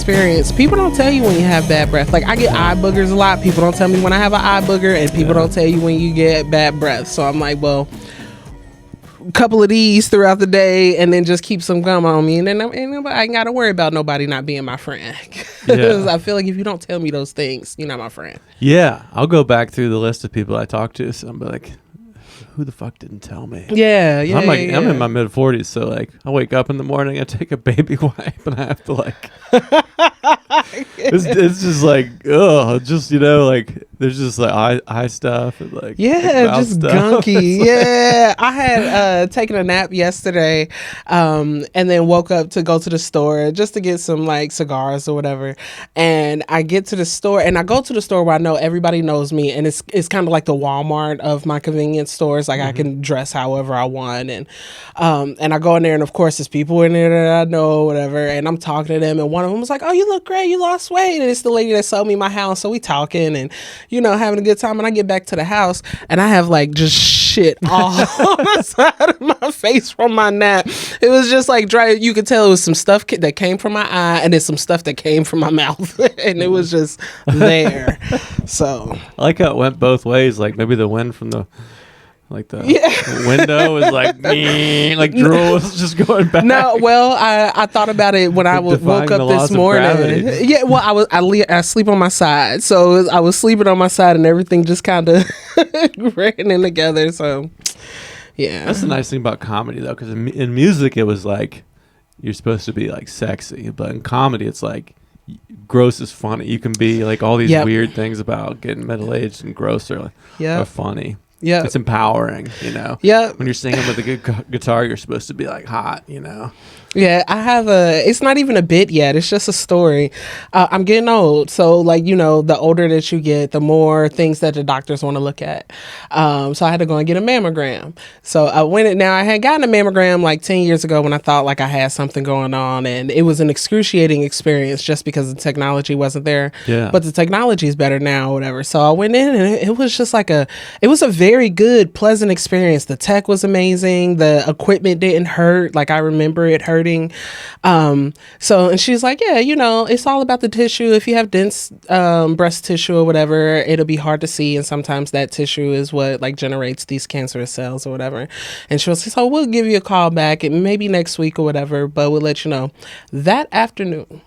experience. People don't tell you when you have bad breath. Like, I get eye boogers a lot. People don't tell me when I have an eye booger, and people don't tell you when you get bad breath. So I'm like, well, a couple of these throughout the day, and then just keep some gum on me, and then I ain't got to worry about nobody not being my friend. I feel like if you don't tell me those things, you're not my friend. Yeah, I'll go back through the list of people I talk to, so I'm like, who the fuck didn't tell me? Yeah. I'm in my mid 40s, so like I wake up in the morning, I take a baby wipe, and I have to like it's just like, just, you know, like there's just like eye stuff and like just stuff. gunky. Yeah, I had taken a nap yesterday, and then woke up to go to the store just to get some like cigars or whatever. And I get to the store, and I go to the store where I know everybody knows me, and it's kind of like the Walmart of my convenience stores. Like I can dress however I want, and I go in there, and of course there's people in there that I know, whatever. And I'm talking to them, and one of them was like, "Oh, you look great. You lost weight." And it's the lady that sold me my house, so we talking and, you know, having a good time. And I get back to the house, and I have like just shit all on the side of my face from my nap. It was just like dry. You could tell it was some stuff that came from my eye, and then some stuff that came from my mouth, and it was just there. So I like how it went both ways. Like maybe the wind from the the window was like like drool was just going back. No, well, I thought about it when I woke up this morning. Yeah, well, I sleep on my side, so I was sleeping on my side, and everything just kind of ran in together. So, yeah, that's the nice thing about comedy, though, because in music it was like you're supposed to be like sexy, but in comedy it's like gross is funny. You can be like all these weird things about getting middle aged and gross are funny. Yeah, it's empowering, you know. Yeah, when you're singing with a good guitar, you're supposed to be like hot, you know. Yeah, I have it's not even a bit yet. It's just a story. I'm getting old. So, like, you know, the older that you get, the more things that the doctors want to look at. So I had to go and get a mammogram. So I had gotten a mammogram like 10 years ago when I thought like I had something going on, and it was an excruciating experience just because the technology wasn't there. Yeah. But the technology is better now or whatever. So I went in, and it was just like it was a very good, pleasant experience. The tech was amazing. The equipment didn't hurt. Like, I remember it hurting. And she's like, yeah, you know, it's all about the tissue. If you have dense breast tissue or whatever, it'll be hard to see, and sometimes that tissue is what like generates these cancerous cells or whatever. And she was like, so we'll give you a call back, and maybe next week or whatever, but we'll let you know. That afternoon,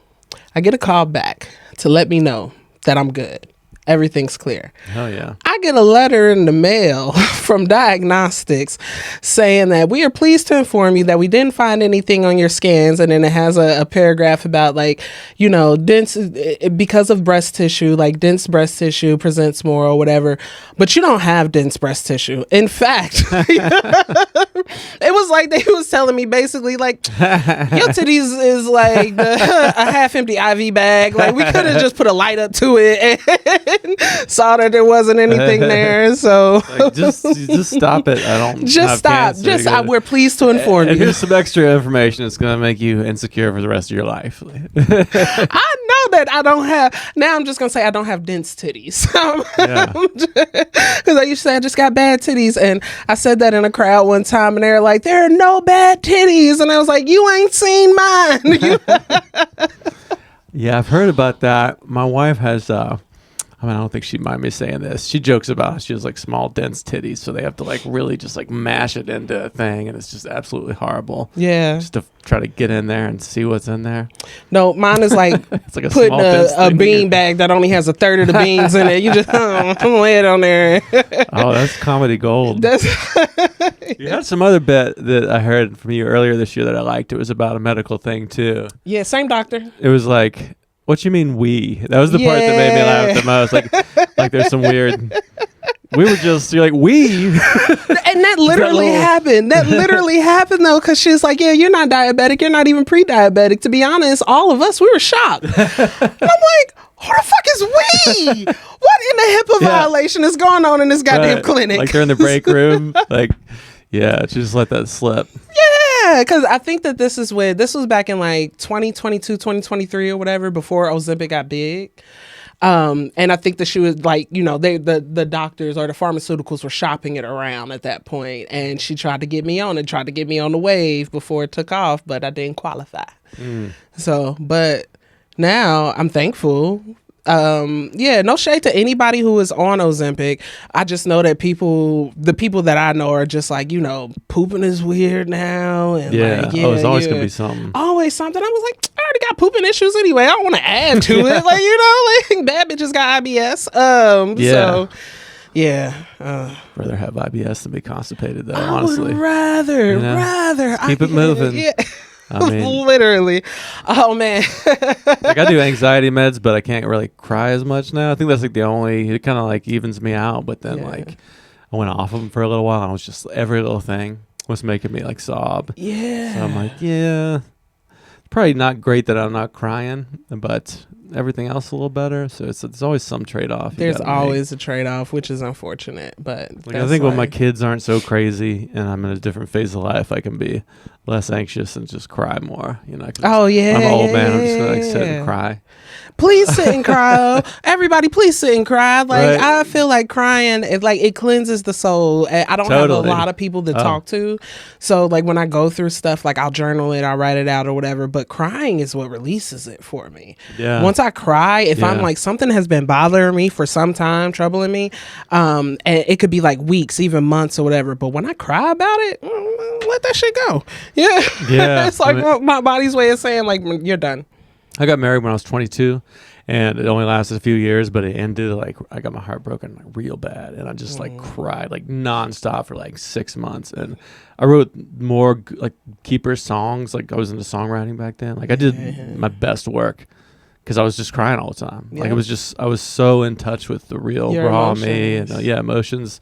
I get a call back to let me know that I'm good. Everything's clear. Oh, yeah. I get a letter in the mail from Diagnostics saying that we are pleased to inform you that we didn't find anything on your scans. And then it has a paragraph about, like, you know, dense, because of breast tissue, like dense breast tissue presents more or whatever. But you don't have dense breast tissue. In fact, it was like they was telling me basically, like, your titties is like a half empty IV bag. Like, we could have just put a light up to it and saw that there wasn't anything there. So like, just stop it. I don't just stop. Cancer. We're pleased to inform you. And here's some extra information. It's going to make you insecure for the rest of your life. I know that I don't have. Now I'm just going to say I don't have dense titties. Because I used to say I just got bad titties, and I said that in a crowd one time, and they're like, there are no bad titties, and I was like, you ain't seen mine. Yeah, I've heard about that. My wife has I mean, I don't think she'd mind me saying this. She jokes about how she has like small, dense titties, so they have to like really just like mash it into a thing, and it's just absolutely horrible. Yeah. Just to try to get in there and see what's in there. No, mine is like, it's like putting a bean bag that only has a third of the beans in it. You just lay it on there. Oh, that's comedy gold. You had some other bit that I heard from you earlier this year that I liked. It was about a medical thing too. Yeah, same doctor. It was like, what you mean we? That was the part that made me laugh the most. Like there's some weird. We were just, you're like, we. And that literally happened. That literally happened, though, because she's like, yeah, you're not diabetic. You're not even pre-diabetic. To be honest, all of us, we were shocked. And I'm like, who the fuck is we? What in the HIPAA violation is going on in this goddamn clinic? Like they're in the break room. Like, yeah, just let that slip. Yeah, because I think that this was back in like 2022, 2023 or whatever, before Ozempic got big. And I think that she was like, you know, the doctors or the pharmaceuticals were shopping it around at that point, and she tried to get me on the wave before it took off, but I didn't qualify. So, but now I'm thankful. No shade to anybody who is on Ozempic. I just know that the people that I know are just like, pooping is weird now. And it's always going to be something. Always something. I was like, I already got pooping issues anyway. I don't want to add to it. Like, bad bitches got IBS. Rather have IBS than be constipated, though, I honestly. would rather. Keep it moving. Yeah. I mean, literally. Oh man. like I do anxiety meds, but I can't really cry as much now. I think that's like it kind of like evens me out. But then like I went off of them for a little while, and I was just every little thing was making me like sob. Yeah. So I'm like, probably not great that I'm not crying, but everything else a little better. So it's always some trade off. There's always a trade off, which is unfortunate. But I think when my kids aren't so crazy and I'm in a different phase of life, I can be less anxious and just cry more. Oh yeah, I'm an old man. I'm just gonna like sit and cry. Please sit and cry. Everybody, please sit and cry. Like right. I feel like crying, it cleanses the soul. I don't have a lot of people to talk to, so like when I go through stuff, like I'll journal it, I'll write it out or whatever. But crying is what releases it for me. Yeah. Once I cry, if I'm like something has been bothering me for some time, troubling me, and it could be like weeks, even months or whatever. But when I cry about it, let that shit go. Yeah. It's like my body's way of saying like you're done. I got married when I was 22, and it only lasted a few years, but it ended like I got my heart broken like, real bad, and I just like cried like nonstop for like 6 months. And I wrote more like keeper songs. Like I was into songwriting back then. Like I did my best work because I was just crying all the time. Like I was so in touch with the real raw me and emotions.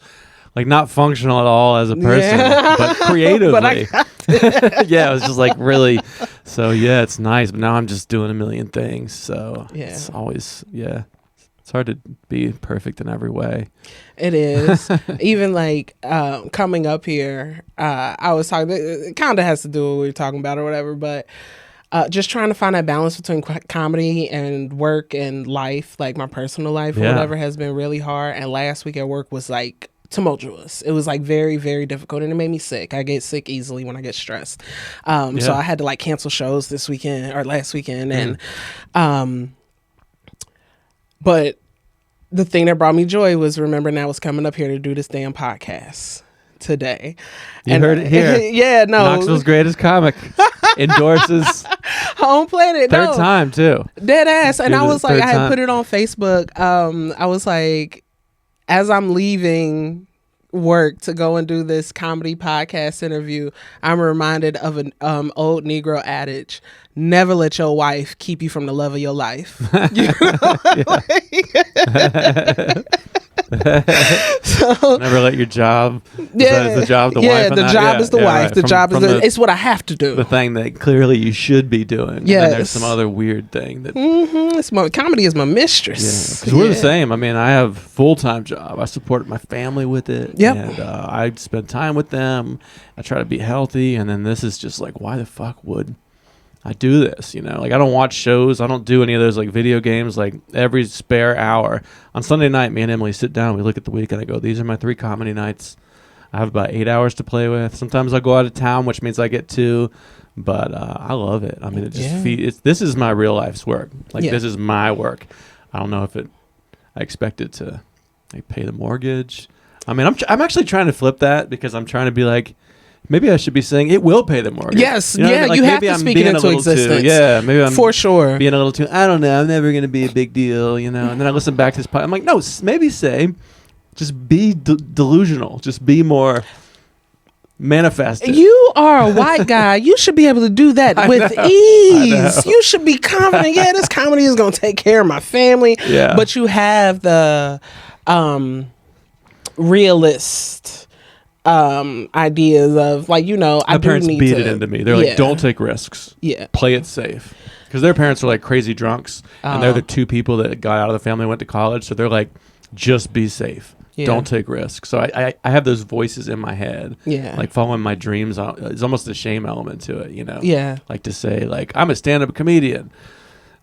Like not functional at all as a person, but creatively. It was just like really. So it's nice. But now I'm just doing a million things. So it's always it's hard to be perfect in every way. It is. Even like coming up here, I was talking. It kind of has to do with what we were talking about or whatever, but. Just trying to find that balance between comedy and work and life, like my personal life or whatever, has been really hard. And last week at work was like tumultuous. It was like very, very difficult, and it made me sick. I get sick easily when I get stressed. So I had to like cancel shows this weekend or last weekend, and but the thing that brought me joy was remembering I was coming up here to do this damn podcast today. You heard it here. Knoxville's greatest comic endorses Home Planet. Third time too. Dead ass. And I was like, I had put it on Facebook. I was like, as I'm leaving work to go and do this comedy podcast interview, I'm reminded of an old Negro adage: never let your wife keep you from the love of your life. So, never let your job. The job, the wife. The job is the wife. Right. The job is it's what I have to do. The thing that clearly you should be doing. Yeah. And there's some other weird thing that. Comedy is my mistress. Because we're the same. I mean, I have a full-time job. I support my family with it. Yep. And I spend time with them. I try to be healthy. And then this is just like, why the fuck would I do this? Like I don't watch shows. I don't do any of those like video games. Like every spare hour on Sunday night, me and Emily sit down. We look at the week and I go, these are my 3 comedy nights. I have about 8 hours to play with. Sometimes I go out of town, which means I get 2. But I love it. I mean, it just this is my real life's work. Like this is my work. I don't know if I expect it to like pay the mortgage. I mean, I'm actually trying to flip that because I'm trying to be like, maybe I should be saying it will pay the mortgage. Yes, you have to speak it into existence. Maybe I'm for sure being a little too. I don't know. I'm never going to be a big deal, And then I listen back to this podcast. I'm like, no, maybe just be delusional. Just be more manifested. You are a white guy. You should be able to do that with ease. You should be confident. Yeah, this comedy is going to take care of my family. Yeah, but you have the realist. Ideas of like my parents beat it into me. They're like, don't take risks. Play it safe, because their parents are like crazy drunks, and they're the 2 people that got out of the family and went to college. So they're like, just be safe. Don't take risks. So I have those voices in my head. Like following my dreams. It's almost a shame element to it. Like to say like I'm a stand-up comedian.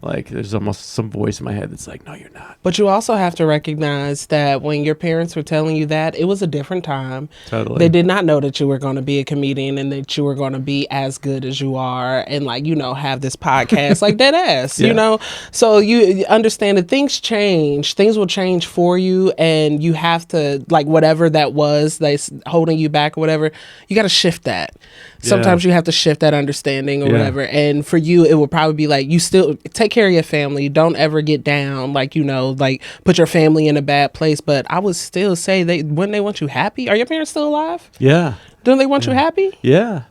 Like there's almost some voice in my head that's like, no, you're not. But you also have to recognize that when your parents were telling you that, it was a different time. Totally. They did not know that you were going to be a comedian and that you were going to be as good as you are and like, you know, have this podcast like dead ass, you know? So you understand that things change. Things will change for you, and you have to, like, whatever that was that's holding you back or whatever, you got to shift that. Sometimes you have to shift that understanding or whatever. And for you, it will probably be like, you still take care of your family. Don't ever get down, like, you know, like put your family in a bad place. But I would still say wouldn't they want you happy? Are your parents still alive? Yeah. Don't they want you happy? Yeah.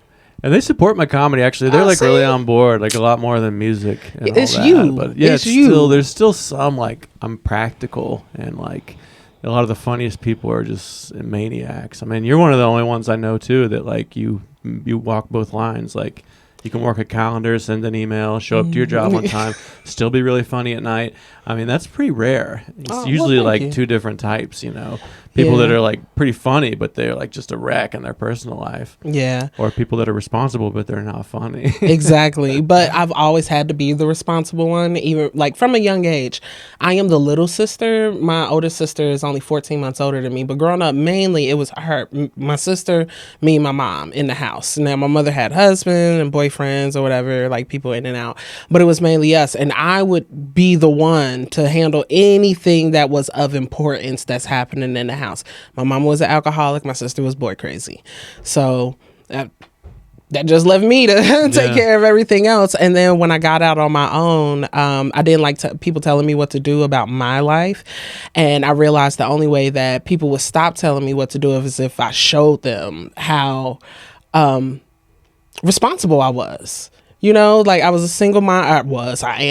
And they support my comedy, actually. They're like really on board, like a lot more than music. And it's all that. you. But yeah, it's you. Still, there's still some, like, I'm practical, and like a lot of the funniest people are just maniacs. I mean, you're one of the only ones I know too that like you walk both lines. Like you can work a calendar, send an email, show up to your job on time, still be really funny at night. I mean, that's pretty rare. It's usually like two different types, you know. People that are like pretty funny, but they're like just a wreck in their personal life. Yeah. Or people that are responsible, but they're not funny. Exactly. But I've always had to be the responsible one, even like from a young age. I am the little sister. My older sister is only 14 months older than me. But growing up, mainly it was her, my sister, me, and my mom in the house. Now, my mother had husband and boyfriends or whatever, like people in and out. But it was mainly us. And I would be the one to handle anything that was of importance that's happening in the house. My mom was an alcoholic. My sister was boy crazy. So that just left me to take care of everything else. And then when I got out on my own, I didn't like people telling me what to do about my life. And I realized the only way that people would stop telling me what to do is if I showed them how responsible I was. You know, like I was a single mom. I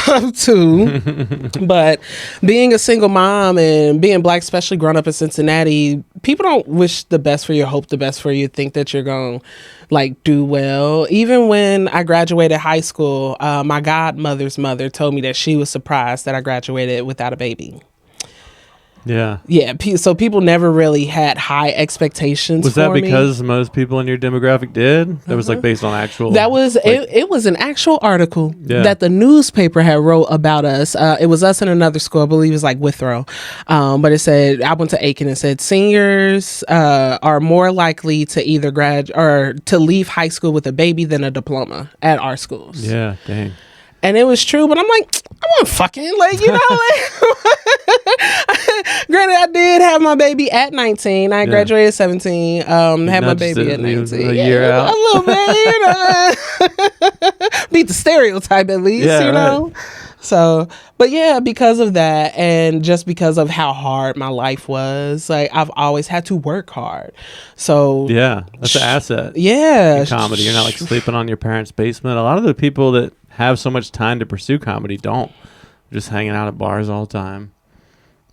am too. But being a single mom and being Black, especially growing up in Cincinnati, people don't wish the best for you, hope the best for you, think that you're going to like do well. Even when I graduated high school, my godmother's mother told me that she was surprised that I graduated without a baby. Yeah. Yeah. So people never really had high expectations. Was that because most people in your demographic did? That was like based on actual. That was like, it was an actual article that the newspaper had wrote about us. It was us in another school, I believe it was like Withrow. But it said, I went to Aiken and said seniors are more likely to either graduate or to leave high school with a baby than a diploma at our schools. Yeah, dang. And it was true, but I'm like, I wasn't fucking, like, you know, like, granted, I did have my baby at 19. I graduated at 17, had my baby at 19. A year out. A little bit, you know. Beat the stereotype at least, you know. So, but yeah, because of that, and just because of how hard my life was, like, I've always had to work hard. So yeah, that's an asset. Yeah. In comedy, you're not like sleeping on your parents' basement. A lot of the people that have so much time to pursue comedy don't. They're just hanging out at bars all the time,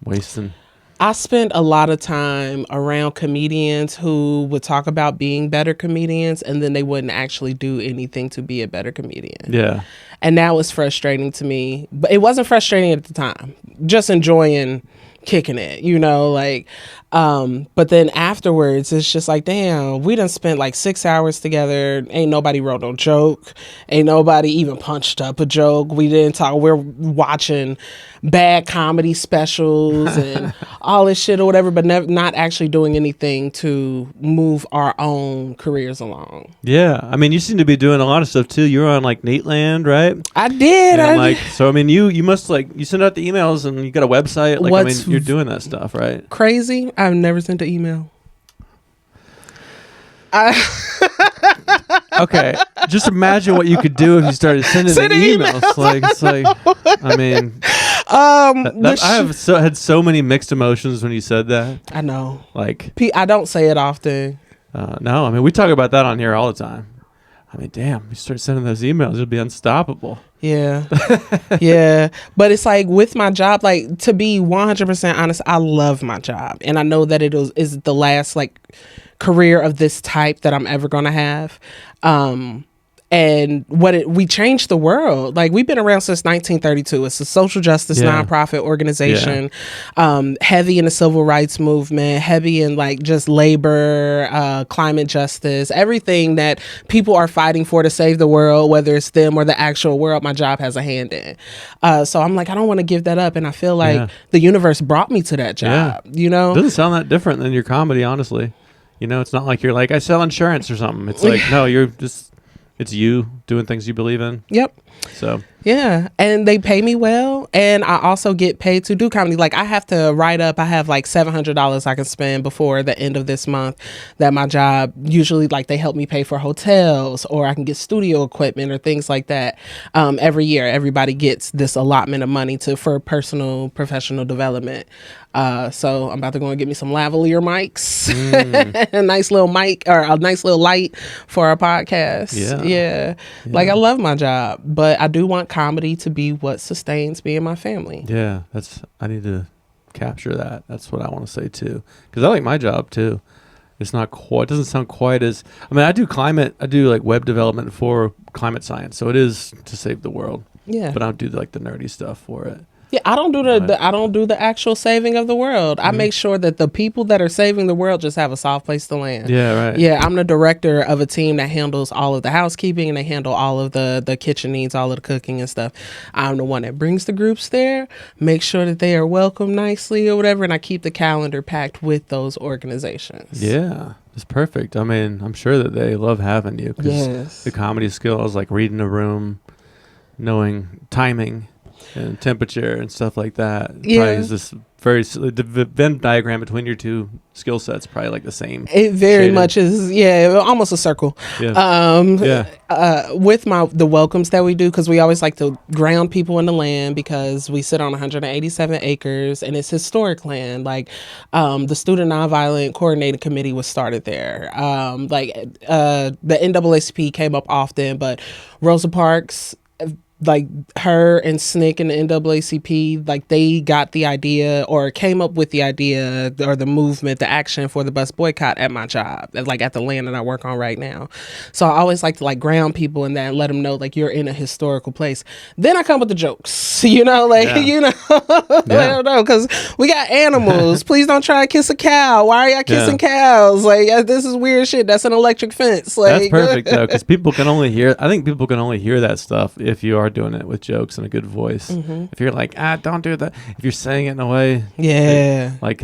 wasting. I spent a lot of time around comedians who would talk about being better comedians, and then they wouldn't actually do anything to be a better comedian. Yeah. And that was frustrating to me. But it wasn't frustrating at the time. Just enjoying kicking it, you know, like, but then afterwards it's just like, damn, we done spent like 6 hours together. Ain't nobody wrote no joke. Ain't nobody even punched up a joke. We didn't talk. We're watching bad comedy specials and all this shit or whatever, but not actually doing anything to move our own careers along. Yeah. I mean, you seem to be doing a lot of stuff too. You're on like Nateland, right? I did. So, I mean, you must like, you send out the emails and you got a website. Like, I mean, you're doing that stuff, right? Crazy. I've never sent an email. Okay, just imagine what you could do if you started sending emails. Like, it's like, I mean, I have had so many mixed emotions when you said that. I know. Like, I don't say it often. No, I mean, we talk about that on here all the time. I mean, damn, you start sending those emails, you'll be unstoppable. Yeah. Yeah. But it's like with my job, like, to be 100% honest, I love my job. And I know that it is the last like career of this type that I'm ever going to have. and we changed the world. Like, we've been around since 1932. It's a social justice nonprofit organization, heavy in the civil rights movement, heavy in like just labor, climate justice, everything that people are fighting for to save the world, whether it's them or the actual world. My job has a hand in. So I'm like, I don't want to give that up, and I feel like the universe brought me to that job. You know, it doesn't sound that different than your comedy, honestly. You know, it's not like you're like, I sell insurance or something. It's like, no, you're just, it's you doing things you believe in. Yep. So yeah, and they pay me well, and I also get paid to do comedy. Like, I have to write up, I have like $700 I can spend before the end of this month that my job, usually like they help me pay for hotels, or I can get studio equipment or things like that. Every year everybody gets this allotment of money for personal professional development. So I'm about to go and get me some lavalier mics, a nice little mic or a nice little light for our podcast. Yeah. Like, I love my job, but I do want comedy to be what sustains me and my family. Yeah, I need to capture that. That's what I want to say too, because I like my job too. It's not quite, it doesn't sound quite as, I mean, I do like web development for climate science, so it is to save the world. Yeah, but I don't do like the nerdy stuff for it. Yeah, I don't do the actual saving of the world. I make sure that the people that are saving the world just have a soft place to land. Yeah, right. Yeah, I'm the director of a team that handles all of the housekeeping, and they handle all of the kitchen needs, all of the cooking and stuff. I'm the one that brings the groups there, make sure that they are welcomed nicely or whatever, and I keep the calendar packed with those organizations. Yeah, it's perfect. I mean, I'm sure that they love having you. Yes. The comedy skills, like reading a room, knowing timing and temperature and stuff like that. Yeah. Probably is this the Venn diagram between your two skill sets probably like the same. It very much is, almost a circle. Yeah. With the welcomes that we do, because we always like to ground people in the land, because we sit on 187 acres and it's historic land. Like, the Student Nonviolent Coordinating Committee was started there. The NAACP came up often, but Rosa Parks, like her and Snick and the NAACP, like they got the idea or came up with the idea or the movement, the action for the bus boycott at my job, like at the land that I work on right now. So I always like to like ground people in that and let them know like you're in a historical place. Then I come with the jokes, I don't know, because we got animals. Please don't try to kiss a cow. Why are y'all kissing cows? Like, this is weird shit. That's an electric fence. Like, that's perfect though, because people can only hear that stuff if you are doing it with jokes and a good voice. If you're like, don't do that, if you're saying it in a way, like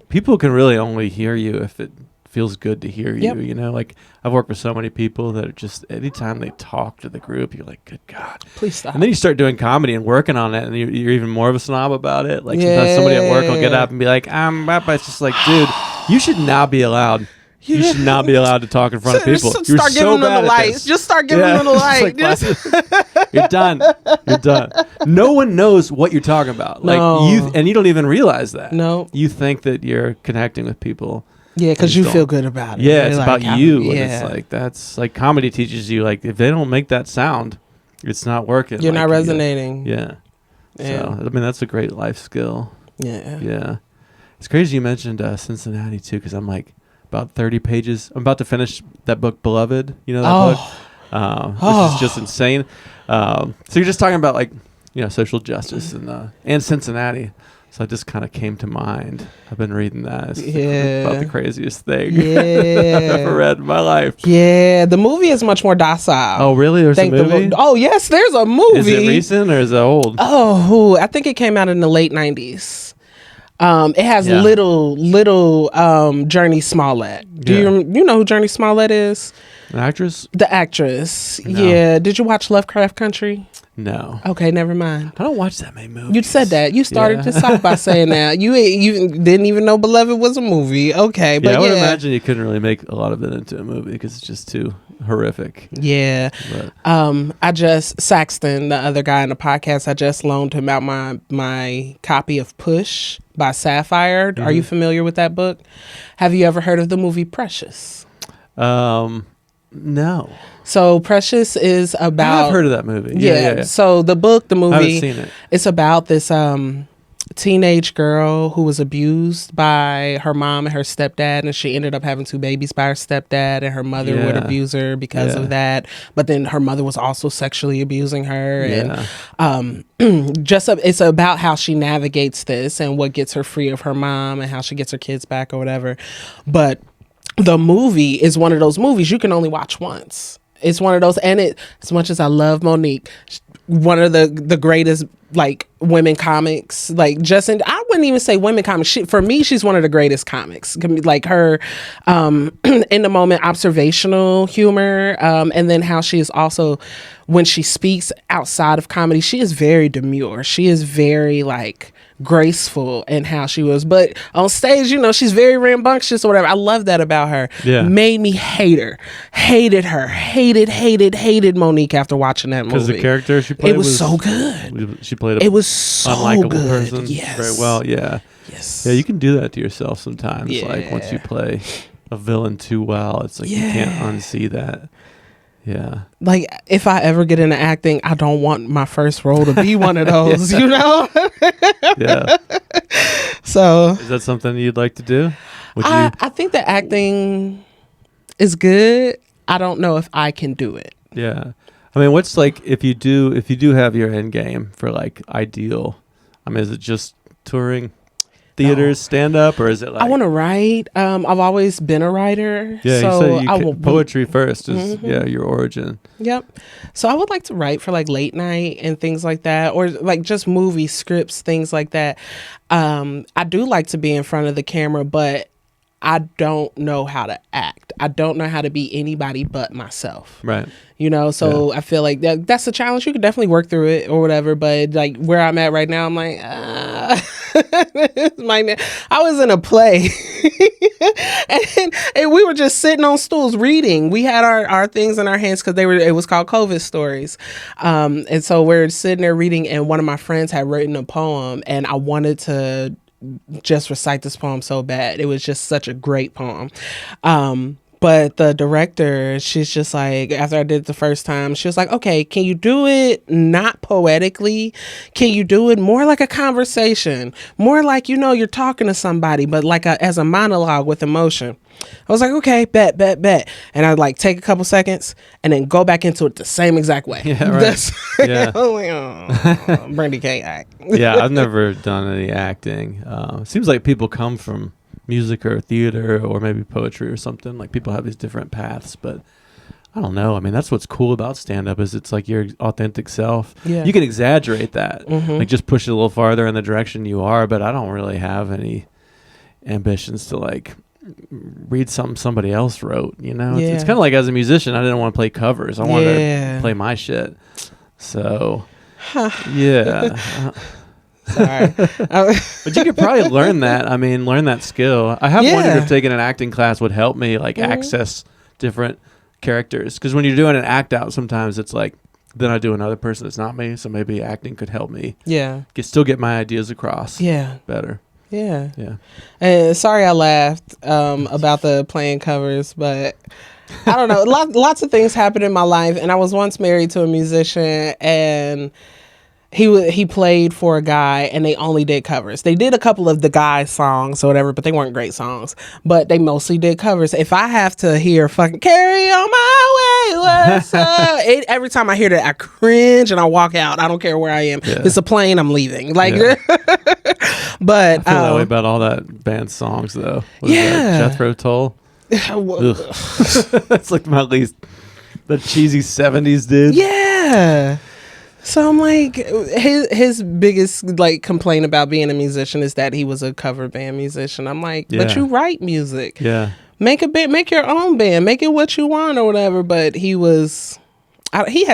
people can really only hear you if it feels good to hear you. Like, I've worked with so many people that are just, anytime they talk to the group, you're like, good God, please stop. And then you start doing comedy and working on it, and you're even more of a snob about it. Like, sometimes somebody at work will get up and be like, it's just like, dude, you should not be allowed. You should not be allowed to talk in front of people. Just start giving them the light. Just start giving them the light. You're done. You're done. No one knows what you're talking about. Like, you don't even realize that. No. You think that you're connecting with people. Yeah, because you feel good about it. Yeah, it's like, about you. And it's like, that's like, comedy teaches you, like, if they don't make that sound, it's not working. You're not resonating. Yeah. So, I mean, that's a great life skill. Yeah. Yeah. It's crazy you mentioned Cincinnati, too, because I'm like, about 30 pages. I'm about to finish that book, Beloved. You know that book? This is just insane. So you're just talking about, like, social justice and Cincinnati. So it just kind of came to mind. I've been reading that. It's about the craziest thing I've ever read in my life. Yeah, the movie is much more docile. Oh, really? There's a movie? Yes, there's a movie. Is it recent or is it old? Oh, I think it came out in the late 90s. It has little Journey Smollett. Do you know who Journey Smollett is? An actress? The actress. No. Yeah. Did you watch Lovecraft Country? No. Okay, never mind. I don't watch that many movies. You said that. You started this off by saying that. You didn't even know Beloved was a movie. Okay, but I would imagine you couldn't really make a lot of it into a movie because it's just too horrific. Yeah. But. Saxton, the other guy in the podcast, I just loaned him out my copy of Push by Sapphire. Are you familiar with that book? Have you ever heard of the movie Precious? No. So Precious is about... I've heard of that movie. Yeah. So the movie... I haven't seen it. It's about this teenage girl who was abused by her mom and her stepdad, and she ended up having 2 babies by her stepdad, and her mother would abuse her because of that. But then her mother was also sexually abusing her, and it's about how she navigates this and what gets her free of her mom and how she gets her kids back or whatever. But the movie is one of those movies you can only watch once. It's one of those, and as much as I love Monique, one of the greatest like women comics, like I wouldn't even say women comics. For me, she's one of the greatest comics. Like her in the moment observational humor, and then how she is also, when she speaks outside of comedy, she is very demure. She is very like graceful in how she was, but on stage, she's very rambunctious or whatever. I love that about her. Made me hated Monique after watching that movie, because the character she played was so good. She played it was so unlikable good person yes very well. Yes. You can do that to yourself sometimes. Like once you play a villain too well, it's like you can't unsee that. Like if I ever get into acting, I don't want my first role to be one of those. So is that something you'd like to do? I think that acting is good. I don't know if I can do it. I mean, what's like if you do have your end game for like ideal? I mean, is it just touring theaters, stand up, or is it like I want to write? I've always been a writer. So poetry first is your origin. Yep. So I would like to write for like late night and things like that, or like just movie scripts, things like that. I do like to be in front of the camera, but I don't know how to act. I don't know how to be anybody but myself. Right. So I feel like that's a challenge. You could definitely work through it or whatever. But like where I'm at right now, I'm like, I was in a play and we were just sitting on stools reading. We had our things in our hands because it was called COVID Stories. And so we're sitting there reading, and one of my friends had written a poem, and I wanted to just recite this poem so bad. It was just such a great poem. But the director, she's just like, after I did it the first time, she was like, okay, can you do it not poetically? Can you do it more like a conversation? More like, you're talking to somebody, but like as a monologue with emotion. I was like, okay, bet. And I'd like take a couple seconds and then go back into it the same exact way. Yeah, right. I was like, oh, Brandi can't act. I've never done any acting. It seems like people come from music or theater or maybe poetry or something. Like people have these different paths, but I don't know. I mean, that's what's cool about stand-up is it's like your authentic self. You can exaggerate that, like just push it a little farther in the direction you are, but I don't really have any ambitions to like read something somebody else wrote, It's kind of like as a musician, I didn't want to play covers. I wanted to play my shit. So Sorry. But you could probably learn that. I mean, learn that skill. I have wondered if taking an acting class would help me like access different characters. Because when you're doing an act out, sometimes it's like, then I do another person that's not me. So maybe acting could help me still get my ideas across better. And sorry I laughed about the playing covers, but I don't know. Lots of things happened in my life. And I was once married to a musician, and he played for a guy, and they only did covers. They did a couple of the guy's songs or whatever, but they weren't great songs. But they mostly did covers. If I have to hear fucking "Carry On My Way," what's up? Every time I hear that, I cringe and I walk out. I don't care where I am. If it's a plane, I'm leaving. Like, but I feel that way about all that band's songs, though. What is that? Jethro Tull. That's like my least the cheesy '70s dude. Yeah. So I'm like, his biggest like complaint about being a musician is that he was a cover band musician. I'm like, but you write music. Make a band, make your own band, make it what you want or whatever. But he has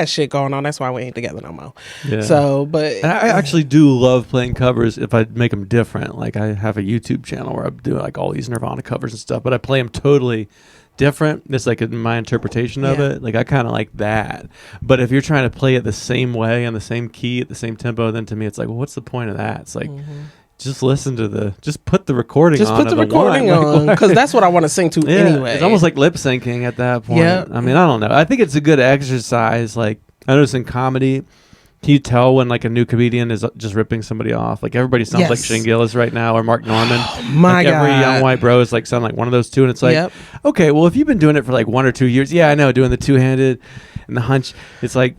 shit going on. That's why we ain't together no more. So, but and I actually do love playing covers if I make them different. Like I have a YouTube channel where I do like all these Nirvana covers and stuff, but I play them totally different. It's like my interpretation of it. Like I kind of like that. But if you're trying to play it the same way on the same key at the same tempo, then to me it's like, well, what's the point of that? It's like just put the recording on. Just put the recording on, because that's what I want to sing to anyway. It's almost like lip syncing at that point. I mean, I don't know. I think it's a good exercise. Like I notice in comedy, Can you tell when like a new comedian is just ripping somebody off? Like everybody sounds like Shane Gillis right now or Mark Norman. Oh, my like God. Every young white bro is like sound like one of those two, and it's like, okay, well if you've been doing it for like 1 or 2 years, yeah, I know, doing the two-handed and the hunch. It's like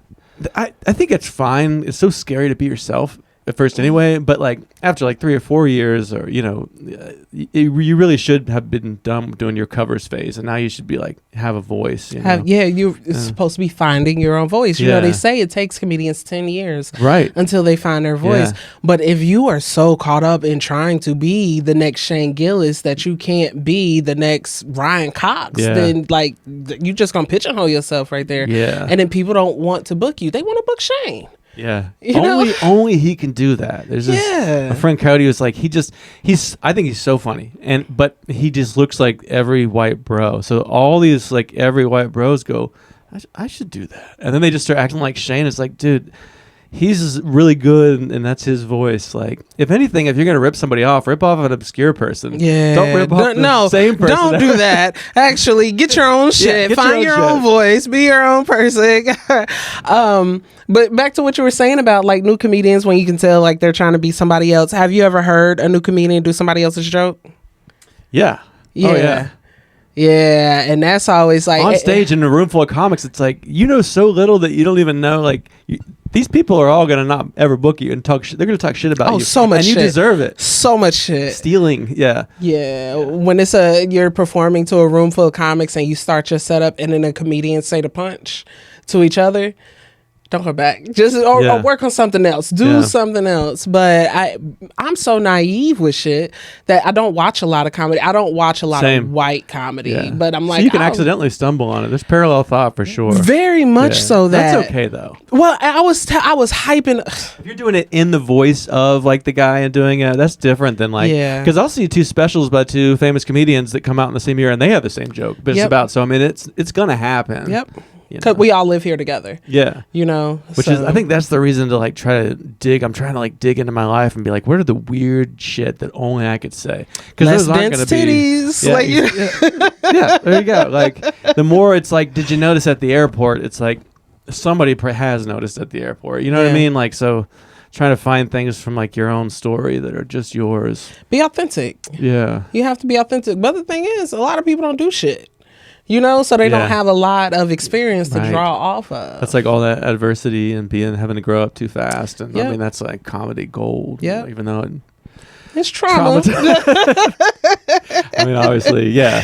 I think it's fine. It's so scary to be yourself at first anyway, but like after like 3 or 4 years, or you really should have been done doing your covers phase, and now you should be like have a voice. You're supposed to be finding your own voice. You know, they say it takes comedians 10 years until they find their voice. But if you are so caught up in trying to be the next Shane Gillis that you can't be the next Ryan Cox, then like you just gonna pigeonhole yourself right there. And then people don't want to book you. They want to book Shane. Yeah, only he can do that. There's a friend Cody was like, I think he's so funny, but he just looks like every white bro. So all these like every white bros go, I should do that, and then they just start acting like Shane. It's like, dude, he's really good, and that's his voice. Like, if anything, if you're gonna rip somebody off, rip off an obscure person. Yeah, don't rip off the same person. Don't do that. Actually, get your own shit. Find your own voice. Be your own person. But back to what you were saying about like new comedians, when you can tell like they're trying to be somebody else. Have you ever heard a new comedian do somebody else's joke? Yeah. Yeah. Oh, yeah. Yeah, and that's always like on stage in a room full of comics. It's like so little that you don't even know. Like these people are all gonna not ever book you and talk shit. They're gonna talk shit about you. So much, and you deserve it. So much shit. Stealing, yeah. When it's you're performing to a room full of comics and you start your setup and then a comedian say the punch to each other. Don't go back. Just or work on something else. Do something else. But I'm so naive with shit that I don't watch a lot of comedy. I don't watch a lot of white comedy. Yeah. But I'm like, so you can accidentally stumble on it. There's parallel thought for sure. Very much so. That's okay though. Well, I was hyping. If you're doing it in the voice of like the guy and doing it, that's different than like because I'll see 2 specials by 2 famous comedians that come out in the same year and they have the same joke. But it's about I mean it's gonna happen. Yep. Because we all live here together. Yeah. Which is, I think that's the reason to like try to dig. I'm trying to like dig into my life and be like, what are the weird shit that only I could say? Because those aren't going to be. Titties. There you go. Like the more it's like, did you notice at the airport? It's like somebody has noticed at the airport. You know what I mean? Like, so trying to find things from like your own story that are just yours. Be authentic. Yeah. You have to be authentic. But the thing is, a lot of people don't do shit. So they don't have a lot of experience to draw off of. That's like all that adversity and having to grow up too fast. And I mean, that's like comedy gold. Yeah. Even though it's trauma. I mean, obviously, yeah.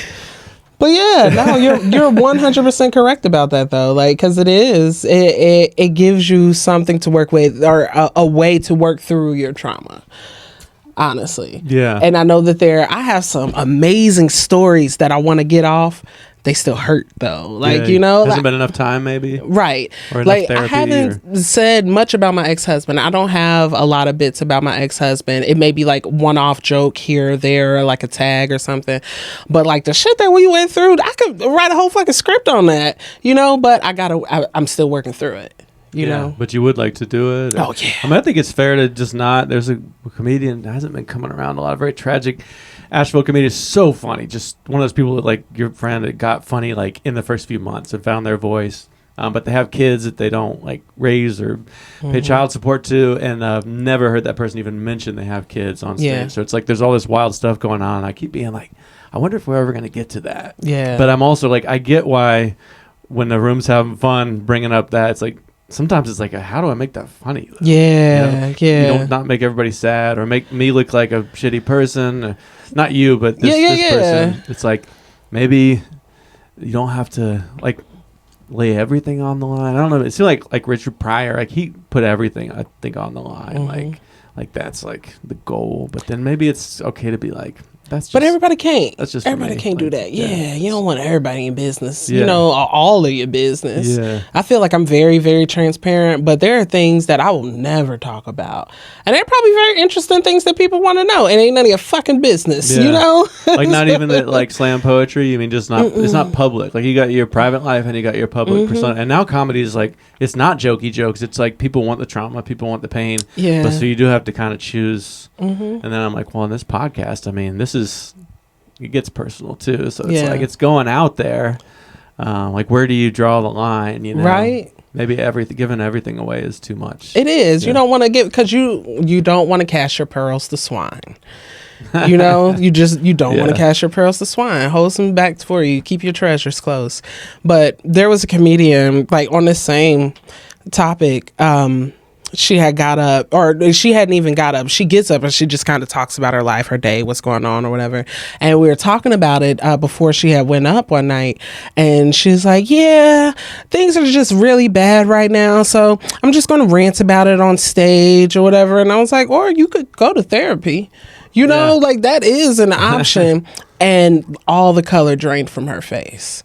But you're 100% correct about that though. Like, cause it gives you something to work with or a way to work through your trauma. Honestly. Yeah. And I know that I have some amazing stories that I want to get off. They still hurt though. Like, hasn't been enough time maybe. Right. Or like I haven't said much about my ex-husband. I don't have a lot of bits about my ex-husband. It may be like one-off joke here or there, or like a tag or something. But like the shit that we went through, I could write a whole fucking script on that, but I'm still working through it. You know, but you would like to do it. Oh yeah. I mean, I think it's fair to just not. There's a comedian that hasn't been coming around a lot. Very tragic. Asheville comedian is so funny. Just one of those people that like your friend that got funny like in the first few months and found their voice. But they have kids that they don't like raise or pay child support to, and I've never heard that person even mention they have kids on stage. Yeah. So it's like there's all this wild stuff going on. I keep being like, I wonder if we're ever going to get to that. Yeah. But I'm also like, I get why when the room's having fun, bringing up that it's like. Sometimes it's like, how do I make that funny? Yeah. You don't not make everybody sad or make me look like a shitty person. Not you, but this person. It's like maybe you don't have to like lay everything on the line. I don't know. It seemed like Richard Pryor, like he put everything I think on the line. Like that's like the goal. But then maybe it's okay to be like. But everybody can't. That's just everybody can't do that. Yeah, you don't want everybody in your business. Yeah. All of your business. Yeah. I feel like I'm very, very transparent, but there are things that I will never talk about, and they're probably very interesting things that people want to know. And ain't none of your fucking business. Like not even like slam poetry. You mean just not? It's not public. Like you got your private life and you got your public persona. And now comedy is like it's not jokey jokes. It's like people want the trauma, people want the pain. Yeah. But so you do have to kind of choose. And then I'm like, well, in this podcast, I mean, it gets personal too. So it's like it's going out there. Like, where do you draw the line? Right. Maybe giving everything away is too much. It is. You don't want to give, because you don't want to cast your pearls to swine. You know, you don't want to cast your pearls to swine. Hold some back for you. Keep your treasures close. But there was a comedian, like, on the same topic. She had got up, or she hadn't even got up. She gets up and she just kind of talks about her life, her day, what's going on or whatever. And we were talking about it before she had went up one night. And she's like, yeah, things are just really bad right now. So I'm just going to rant about it on stage or whatever. And I was like, or you could go to therapy. You know, like, that is an option. And all the color drained from her face.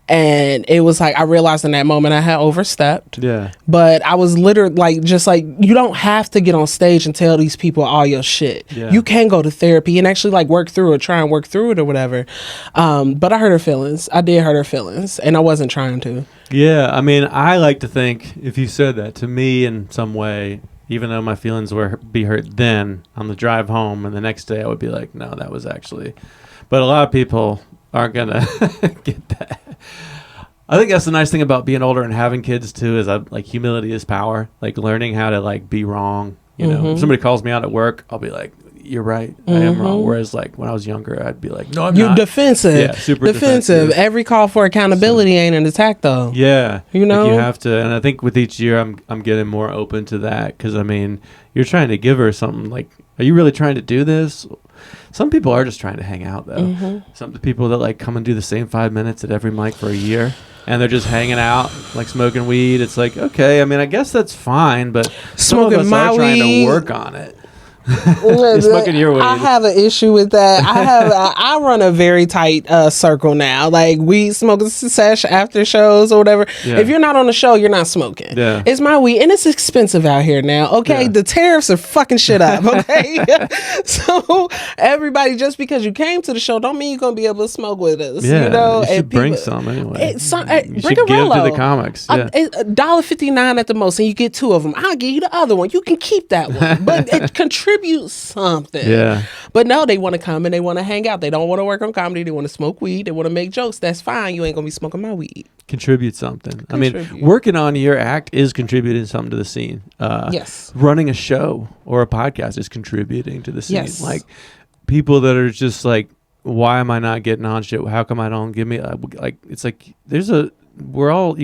And it was like, I realized in that moment I had overstepped. Yeah. But I was literally like, just like, you don't have to get on stage and tell these people all your shit. Yeah. You can go to therapy and actually like work through it, try and work through it or whatever. But I hurt her feelings. I did hurt her feelings, and I wasn't trying to. Yeah. I mean, I like to think if you said that to me in some way, even though my feelings be hurt then, on the drive home and the next day I would be like, no, that was actually. But a lot of people aren't going to get that. I think that's the nice thing about being older and having kids too, is like, humility is power. Like, learning how to like be wrong. You know, if somebody calls me out at work, I'll be like, you're right, I am wrong. Whereas like when I was younger, I'd be like, no, I'm not. You're defensive. Yeah, super defensive. Every call for accountability ain't an attack though. Yeah. You know, like, you have to. And I think with each year I'm getting more open to that, because I mean, you're trying to give her something. Like, are you really trying to do this? Some people are just trying to hang out though. Some people that like come and do the same 5 minutes at every mic for a year, and they're just hanging out, like smoking weed. It's like, okay, I mean, I guess that's fine, but smoking some of us my are trying weed. to work on it. Smoking your weed. I have an issue with that. I run a very tight circle now. Like, we smoke sesh after shows or whatever. Yeah. If you're not on the show, you're not smoking. Yeah. It's my weed, and it's expensive out here now. Okay, the tariffs are fucking shit up. Okay, so everybody, just because you came to the show, don't mean you're gonna be able to smoke with us. Yeah, you know, you should bring some anyway. You should bring a give Rello. to the comics. Yeah. $1.59 at the most, and you get 2 of them. I'll give you the other one. You can keep that one, but it contributes something. Yeah. But no, they want to come and they want to hang out. They don't want to work on comedy. They want to smoke weed. They want to make jokes. That's fine. You ain't gonna be smoking my weed. Contribute something. I mean, working on your act is contributing something to the scene. Yes. Running a show or a podcast is contributing to the scene. Yes. Like, people that are just like, why am I not getting on shit? How come I don't give me like? It's like you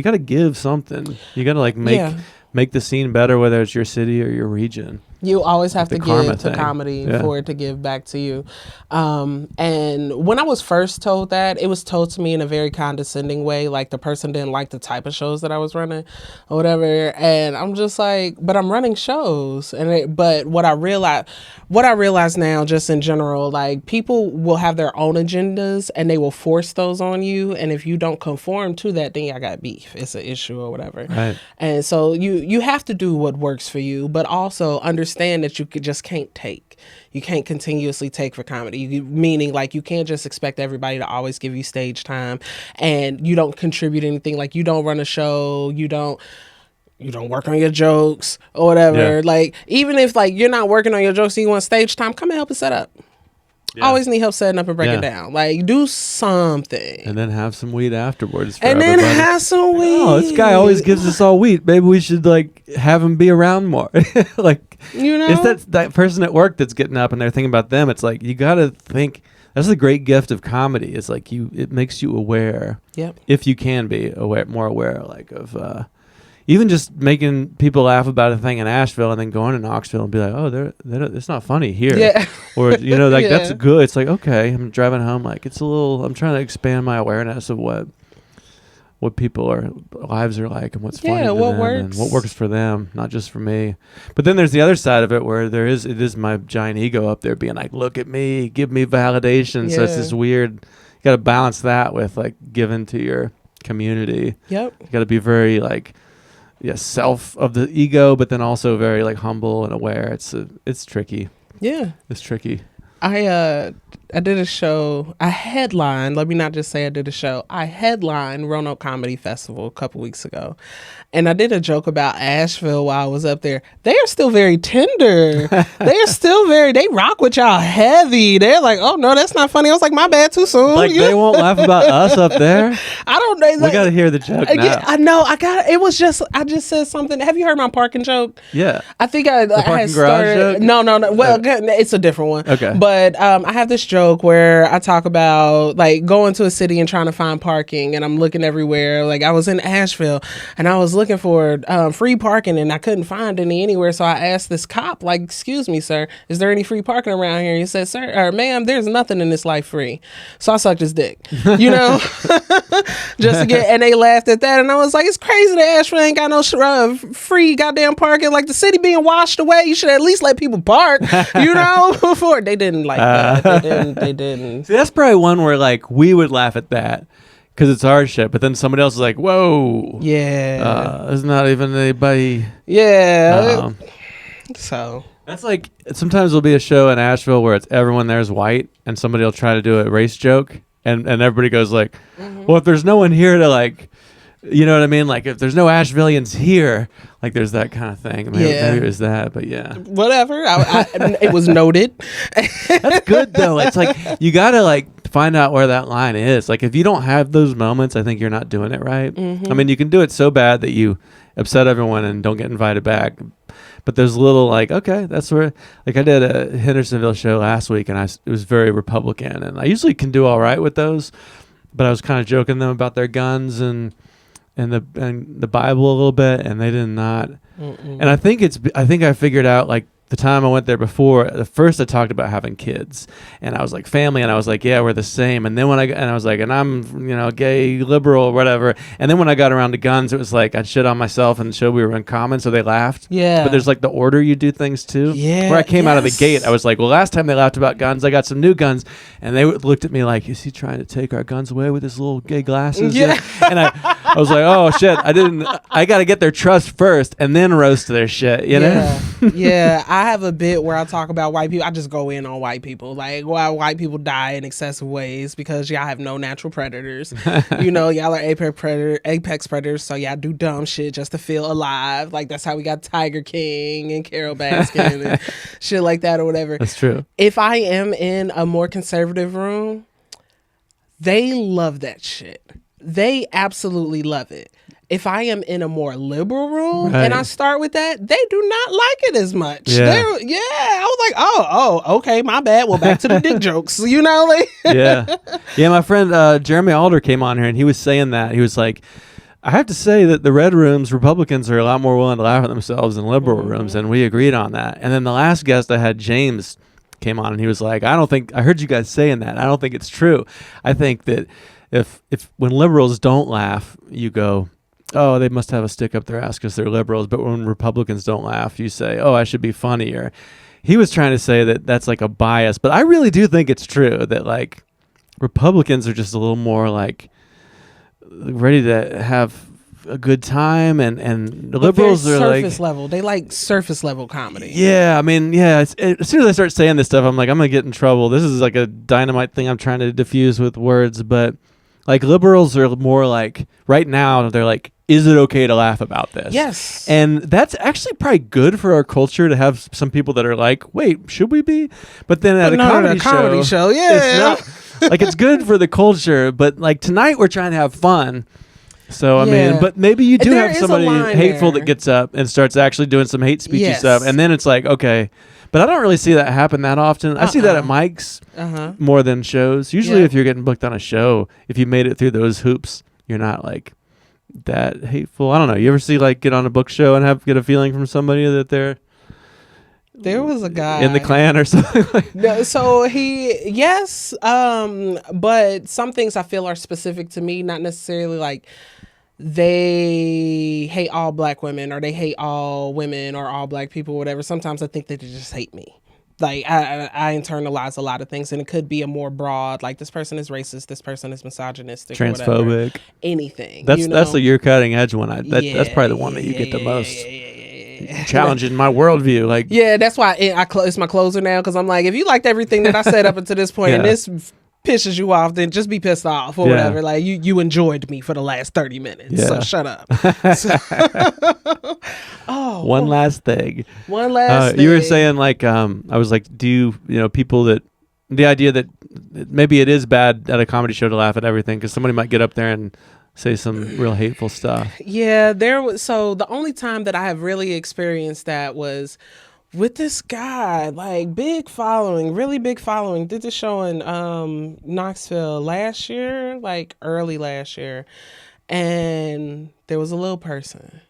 got to give something. You got to like make the scene better, whether it's your city or your region. You always have to give to comedy for it to give back to you. And when I was first told that, it was told to me in a very condescending way. Like, the person didn't like the type of shows that I was running or whatever. And I'm just like, but I'm running shows. But what I realize now, just in general, like, people will have their own agendas and they will force those on you. And if you don't conform to that, then I got beef. It's an issue or whatever. Right. And so you have to do what works for you, but also understand that you just can't take. You can't continuously take for comedy. Meaning, like, you can't just expect everybody to always give you stage time, and you don't contribute anything. Like, you don't run a show. You don't work on your jokes or whatever. Yeah. Like, even if like you're not working on your jokes and you want stage time, come and help us set up. Yeah. I always need help setting up and breaking down. Like, do something. And then have some weed afterwards. And then have some weed. Oh, this guy always gives us all weed. Maybe we should like have him be around more. Like, you know, it's that person at work that's getting up and they're thinking about them. It's like, you got to think. That's the great gift of comedy. It's like it makes you aware. Yep. If you can be more aware, like of. Even just making people laugh about a thing in Asheville and then going to Knoxville and be like, oh, it's not funny here. Yeah. Or, you know, like that's good. It's like, okay, I'm driving home. Like, I'm trying to expand my awareness of what lives are like and what's funny to them and what works for them, not just for me. But then there's the other side of it where it is my giant ego up there being like, look at me, give me validation. Yeah. So it's this weird, you got to balance that with like giving to your community. Yep. You got to be very like, self of the ego, but then also very like humble and aware. It's tricky. Yeah, it's tricky. I did a show. I headlined. Let me not just say I did a show. I headlined Roanoke Comedy Festival a couple weeks ago, and I did a joke about Asheville while I was up there. They are still very tender. They are still very. They rock with y'all heavy. They're like, oh no, that's not funny. I was like, my bad, too soon. Like they won't laugh about us up there. I don't know. We got to hear the joke now. Yeah, I know. It was just. I just said something. Have you heard my parking joke? Yeah. I think I had started. Joke? No. Well, it's a different one. Okay. But I have this joke where I talk about like going to a city and trying to find parking, and I'm looking everywhere. Like I was in Asheville and I was looking for free parking and I couldn't find any anywhere. So I asked this cop, like, "Excuse me, sir, is there any free parking around here?" He said, "Sir, or ma'am, there's nothing in this life free." So I sucked his dick, you know, just to get. And they laughed at that, and I was like, "It's crazy that Asheville ain't got no free goddamn parking. Like the city being washed away, you should at least let people park, you know." Before they didn't like that. They didn't. See, that's probably one where like we would laugh at that because it's our shit, but then somebody else is like, "Whoa, yeah, there's not even anybody." Yeah. So that's like sometimes there'll be a show in Asheville where it's everyone there's white, and somebody will try to do a race joke, and everybody goes like, "Well, if there's no one here to like." You know what I mean? Like if there's no Ashevilleans here, like there's that kind of thing. Maybe it was that, but yeah. Whatever. It was noted. That's good though. It's like you gotta like find out where that line is. Like if you don't have those moments, I think you're not doing it right. I mean, you can do it so bad that you upset everyone and don't get invited back. But there's little like, okay, that's where, like I did a Hendersonville show last week and it was very Republican, and I usually can do all right with those, but I was kind of joking them about their guns and the Bible a little bit, and they did not. And I think I figured out like the time I went there before, the first I talked about having kids, and I was like family, and I was like, yeah, we're the same. And then I was like, and I'm, gay, liberal, or whatever. And then when I got around to guns, it was like I'd shit on myself and show we were in common, so they laughed. Yeah. But there's like the order you do things too. Yeah. Where I came out of the gate, I was like, well, last time they laughed about guns, I got some new guns, and they looked at me like, is he trying to take our guns away with his little gay glasses? Yeah. And I was like, oh shit, I got to get their trust first, and then roast their shit. You know? Yeah. I have a bit where I talk about white people. I just go in on white people, like why white people die in excessive ways because y'all have no natural predators. Y'all are apex predators, so y'all do dumb shit just to feel alive. Like that's how we got Tiger King and Carol Baskin and shit like that or whatever. That's true. If I am in a more conservative room, they love that shit. They absolutely love it. If I am in a more liberal room and I start with that, they do not like it as much. Yeah. I was like, oh, okay, my bad. Well, back to the dick jokes, like. Yeah. My friend Jeremy Alder came on here, and he was saying that. He was like, I have to say that the red rooms, Republicans are a lot more willing to laugh at themselves than liberal rooms, and we agreed on that. And then the last guest I had, James, came on, and he was like, I heard you guys saying that. I don't think it's true. I think that if when liberals don't laugh, you go, oh, they must have a stick up their ass because they're liberals. But when Republicans don't laugh, you say, oh, I should be funnier. He was trying to say that that's like a bias, but I really do think it's true that like Republicans are just a little more like ready to have a good time, and liberals are surface like level. They like surface level comedy. Yeah, I mean, yeah. As soon as I start saying this stuff, I'm like, I'm gonna get in trouble. This is like a dynamite thing I'm trying to diffuse with words, but like liberals are more like right now they're like, is it okay to laugh about this? Yes. And that's actually probably good for our culture to have some people that are like, wait, should we be? But then at a comedy show, yeah. It's not, like it's good for the culture, but like tonight we're trying to have fun. So, I mean, but maybe you do have somebody hateful that gets up and starts actually doing some hate speechy stuff. And then it's like, okay. But I don't really see that happen that often. I see that at mics more than shows. Usually if you're getting booked on a show, if you made it through those hoops, you're not like that hateful. I don't know. You ever see like get on a book show and get a feeling from somebody that there was a guy in the Klan or something like that? No, so but some things I feel are specific to me, not necessarily like they hate all black women or they hate all women or all black people, whatever. Sometimes I think that they just hate me. Like I internalize a lot of things, and it could be a more broad, like this person is racist, this person is misogynistic, transphobic, anything. That's the you're cutting edge one. That's probably the one that you get the most. challenging my worldview. Like, yeah, that's why it's my closer now, because I'm like, if you liked everything that I said up until this point, and this pisses you off, then just be pissed off or whatever. Like, you enjoyed me for the last 30 minutes, so shut up. One last thing. You were saying, like, I was like, do you, people that, the idea that maybe it is bad at a comedy show to laugh at everything, because somebody might get up there and say some real hateful stuff. Yeah, so the only time that I have really experienced that was with this guy, like big following, really big following. Did the show in Knoxville last year, like early last year. And there was a little person.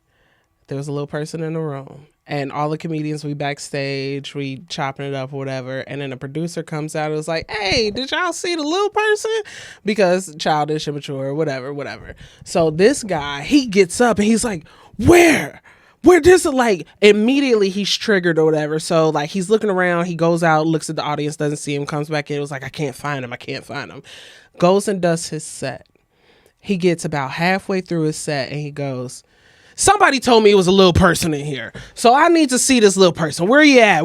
There was a little person in the room. And all the comedians, we backstage, we chopping it up or whatever. And then the producer comes out and was like, hey, did y'all see the little person? Because childish, immature, whatever. So this guy, he gets up and he's like, where this, like, immediately he's triggered or whatever. So like he's looking around, he goes out, looks at the audience, doesn't see him, comes back in, it was like, I can't find him. Goes and does his set. He gets about halfway through his set and he goes, somebody told me it was a little person in here, so I need to see this little person. Where you at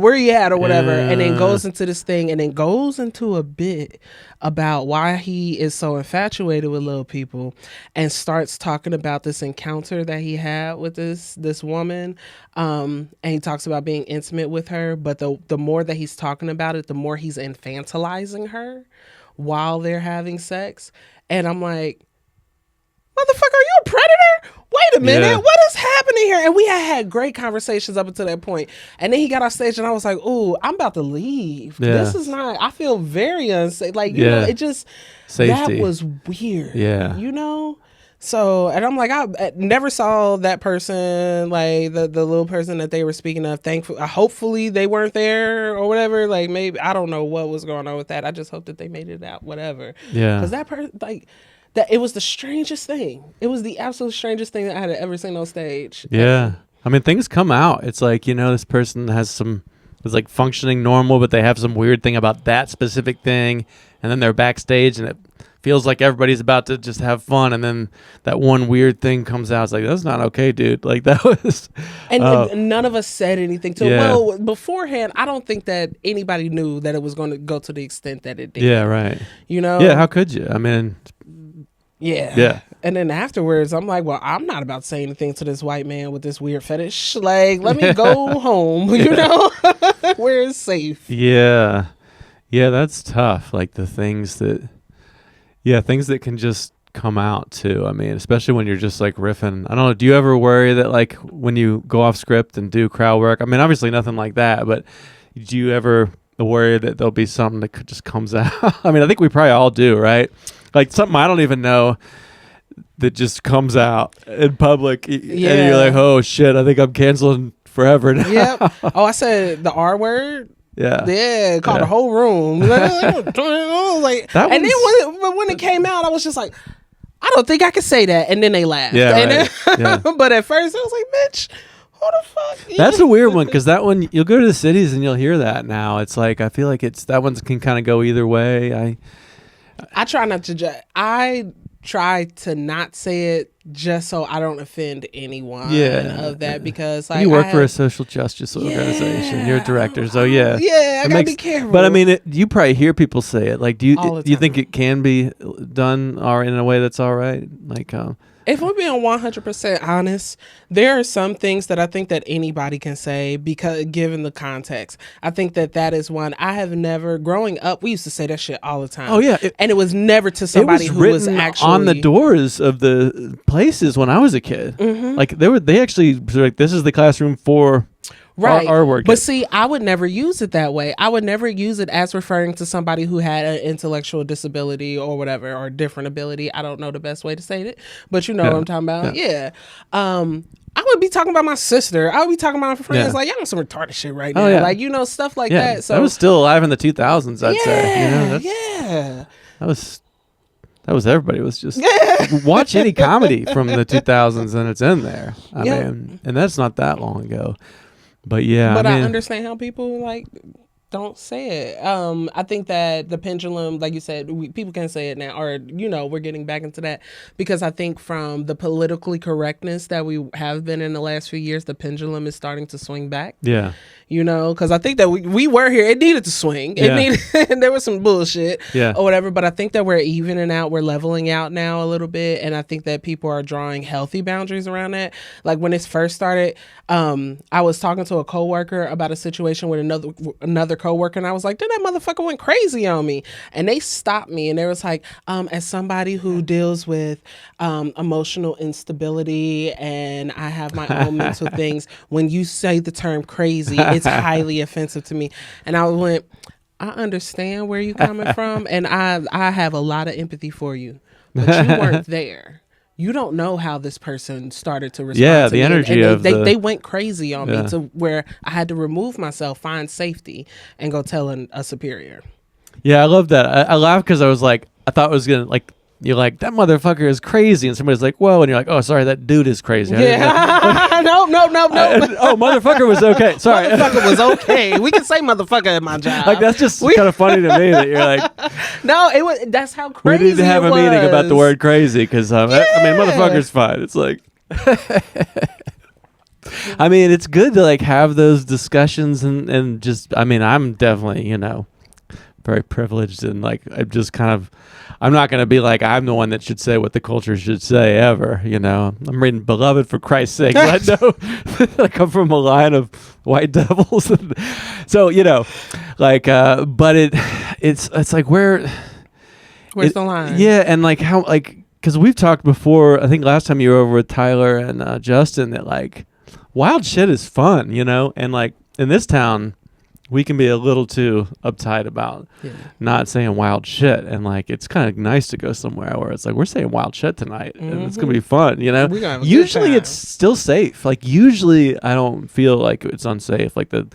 or whatever. And then goes into this thing and then goes into a bit about why he is so infatuated with little people, and starts talking about this encounter that he had with this woman. And he talks about being intimate with her, but the more that he's talking about it, the more he's infantilizing her while they're having sex. And I'm like, motherfucker, are you a predator? Wait a minute, what is happening here? And we had great conversations up until that point. And then he got off stage and I was like, ooh, I'm about to leave. This is not, I feel very unsafe. Like, you know, it just, safety. That was weird. Yeah. You know? So, and I'm like, I never saw that person, like the little person that they were speaking of. Hopefully they weren't there or whatever. Like, maybe, I don't know what was going on with that. I just hope that they made it out, whatever. Yeah. Because that person, like, that it was the strangest thing. It was the absolute strangest thing that I had ever seen on stage. Yeah. I mean, things come out. It's like, this person is like functioning normal, but they have some weird thing about that specific thing. And then they're backstage and it feels like everybody's about to just have fun. And then that one weird thing comes out. It's like, that's not okay, dude. Like, that was. And none of us said anything to him. Well, beforehand, I don't think that anybody knew that it was going to go to the extent that it did. Yeah, right. You know? Yeah, how could you? I mean. Yeah. And then afterwards, I'm like, well, I'm not about to say anything to this white man with this weird fetish. Like, let me go home, you know, where it's safe. Yeah. Yeah, that's tough. Like things that can just come out too. I mean, especially when you're just like riffing. I don't know. Do you ever worry that like when you go off script and do crowd work? I mean, obviously nothing like that, but do you ever worry that there'll be something that just comes out? I mean, I think we probably all do, right? Like something I don't even know that just comes out in public. And you're like, oh shit, I think I'm canceling forever now. Yep. Oh, I said the R word. Yeah. Called the whole room. Like, and then when it came out, I was just like, I don't think I could say that. And then they laughed. Yeah, right. But at first I was like, bitch, who the fuck? That's a weird one, because that one, you'll go to the cities and you'll hear that now. It's like, I feel like that one can kind of go either way. I try not to I try to not say it just so I don't offend anyone of that, because like, you work for a social justice organization. You're a director, so I gotta be careful. But I mean, you probably hear people say it. Like, do you think it can be done or in a way that's all right? Like, if we're being 100% honest, there are some things that I think that anybody can say, because given the context. I think that is one. I have never, growing up, we used to say that shit all the time. Oh yeah, and it was never to somebody who was actually on the doors of the places when I was a kid. Mm-hmm. Like they actually were like, this is the classroom for. Right. Our work. But see, I would never use it that way. I would never use it as referring to somebody who had an intellectual disability or whatever, or different ability. I don't know the best way to say it, but you know what I'm talking about. Yeah. I would be talking about my sister. I would be talking about my friends. Like, y'all on some retarded shit right now. Like, stuff like that. So I was still alive in the 2000s, I'd say. That was everybody was just watch any comedy from the 2000s and it's in there. I mean, and that's not that long ago. But I understand how people like don't say it. I think that the pendulum, like you said, people can say it now, or we're getting back into that because I think from the politically correctness that we have been in the last few years, the pendulum is starting to swing back. Yeah. Because I think that we were here. It needed to swing. It needed. There was some bullshit or whatever. But I think that we're evening out. We're leveling out now a little bit, and I think that people are drawing healthy boundaries around that. Like when it first started, I was talking to a coworker about a situation with another coworker, and I was like, "Then that motherfucker went crazy on me," and they stopped me, and they was like, "As somebody who deals with emotional instability, and I have my own mental things, when you say the term crazy, it's highly offensive to me." And I went, I understand where you're coming from, and I have a lot of empathy for you, but you weren't there. You don't know how this person started to respond. Yeah, to the me. energy and of they went crazy on me to where I had to remove myself, find safety, and go tell a superior. Yeah, I love that. I laughed because I was like, I thought it was gonna like. You're like, that motherfucker is crazy. And somebody's like, whoa. And you're like, oh, sorry, that dude is crazy. Yeah. No. Oh, motherfucker was okay. Sorry. Motherfucker was okay. We can say motherfucker at my job. Like, that's just kind of funny to me that you're like. No, that's how crazy we need to have it a meeting was. about the word crazy because, I mean, motherfucker's fine. It's like. I mean, it's good to like have those discussions and just, I mean, I'm definitely, very privileged and like, I'm not going to be like, I'm the one that should say what the culture should say ever, I'm reading Beloved for Christ's sake. I know I come from a line of white devils. So, like, but it's like where's the line? Yeah. And like how, like, cause we've talked before, I think last time you were over with Tyler and Justin, that like wild shit is fun, and like in this town, we can be a little too uptight about not saying wild shit. And like, it's kind of nice to go somewhere where it's like, we're saying wild shit tonight and it's going to be fun, Usually it's still safe. Like usually I don't feel like it's unsafe. Like the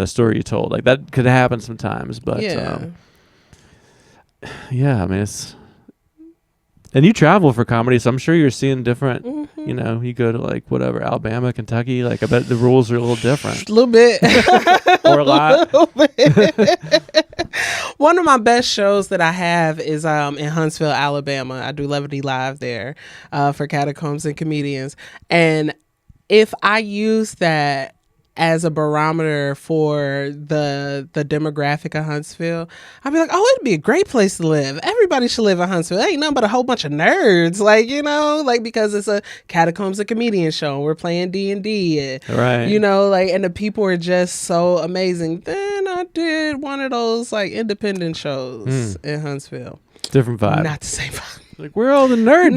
story you told, like that could happen sometimes, but I mean, it's, and you travel for comedy, so I'm sure you're seeing different, you go to like whatever, Alabama, Kentucky, like I bet the rules are a little different. A little bit. Or a lot. One of my best shows that I have is in Huntsville, Alabama. I do Levity Live there for Catacombs and Comedians. And if I use that as a barometer for the demographic of Huntsville, I'd be like, oh, it'd be a great place to live. Everybody should live in Huntsville. Ain't nothing but a whole bunch of nerds, like, because it's a Catacombs and Comedian show and we're playing D&D, right? And the people are just so amazing. Then I did one of those like independent shows in Huntsville. Different vibe. Not the same vibe. Like, we're all the nerds.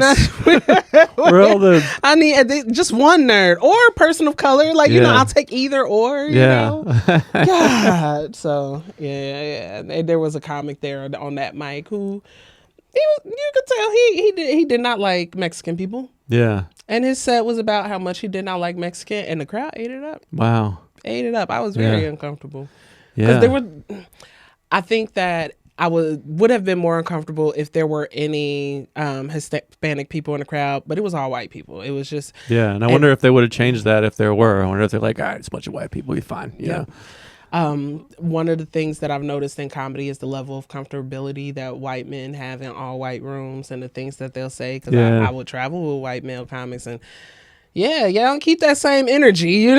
We're all the. I need just one nerd or a person of color. Like, I'll take either or. You know? God. So yeah. There was a comic there on that mic who you could tell he did not like Mexican people. Yeah. And his set was about how much he did not like Mexican, and the crowd ate it up. Wow. Ate it up. I was very uncomfortable. Yeah. Because I think that I would have been more uncomfortable if there were any Hispanic people in the crowd, but it was all white people. It was just... Yeah, and I wonder if they would have changed that if there were. I wonder if they're like, all right, it's a bunch of white people, we'll be fine. Yeah. One of the things that I've noticed in comedy is the level of comfortability that white men have in all white rooms and the things that they'll say. Because I would travel with white male comics and don't keep that same energy,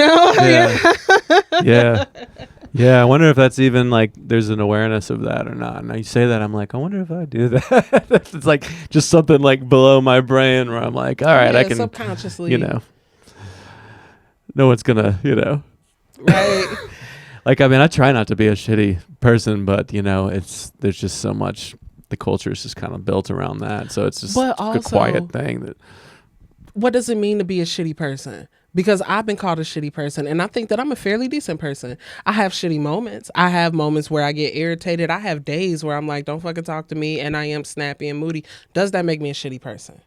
Yeah, I wonder if that's even like there's an awareness of that or not. Now you say that, I'm like, I wonder if I do that. It's like just something like below my brain where I'm like, all right, I can subconsciously, no one's gonna, right. Like, I mean, I try not to be a shitty person, but there's just so much. The culture is just kind of built around that, so it's just a quiet thing that. What does it mean to be a shitty person? Because I've been called a shitty person, and I think that I'm a fairly decent person. I have shitty moments. I have moments where I get irritated. I have days where I'm like, don't fucking talk to me, and I am snappy and moody. Does that make me a shitty person?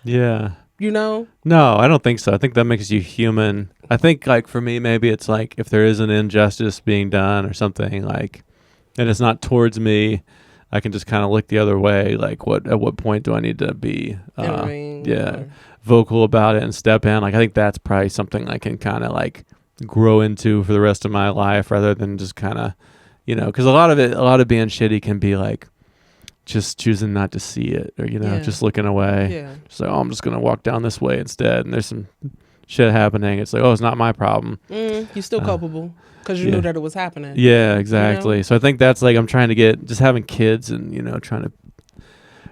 Yeah. No, I don't think so. I think that makes you human. I think, like, for me, maybe it's like if there is an injustice being done or something, like, and it's not towards me, I can just kind of look the other way. Like, at what point do I need to be vocal about it and step in? Like, I think that's probably something I can kind of like grow into for the rest of my life rather than just kind of, because a lot of being shitty can be like just choosing not to see it, or just looking away. Yeah. Just like, oh, I'm just gonna walk down this way instead, and there's some shit happening. It's like, oh, it's not my problem. You're still culpable because you knew that it was happening. Yeah, exactly. So I think that's like, I'm trying to get, just having kids and trying to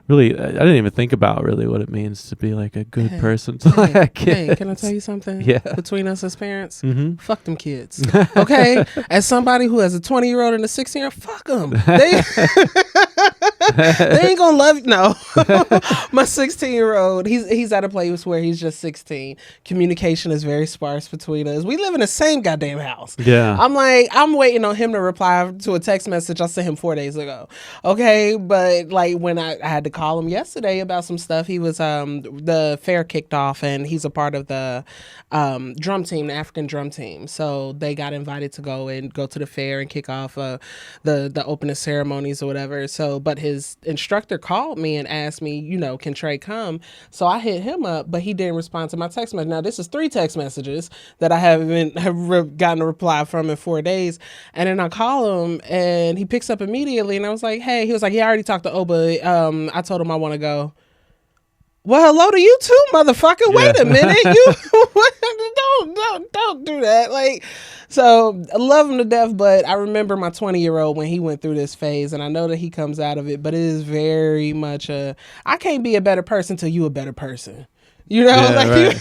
really, I didn't even think about really what it means to be like a good person. Hey, can I tell you something? Yeah. Between us as parents, fuck them kids. Okay? As somebody who has a 20-year-old and a 16-year-old, fuck them. They ain't gonna love you. No. My 16-year-old, he's at a place where he's just 16. Communication is very sparse between us. We live in the same goddamn house. Yeah. I'm waiting on him to reply to a text message I sent him 4 days ago. Okay? But like when I had to call him yesterday about some stuff, he was the fair kicked off, and he's a part of the drum team, the African drum team. So they got invited to go to the fair and kick off the opening ceremonies or whatever. So, but his instructor called me and asked me, can Trey come? So I hit him up, but he didn't respond to my text message. Now, this is 3 text messages that I haven't gotten a reply from in 4 days. And then I call him, and he picks up immediately. And I was like, hey, he was like, yeah, I already talked to Oba. I told him I want to go. Well, hello to you too, motherfucker. Yeah. Wait a minute. You don't do that. Like, so I love him to death, but I remember my 20-year-old when he went through this phase, and I know that he comes out of it, but it is very much I can't be a better person till you a better person. I'm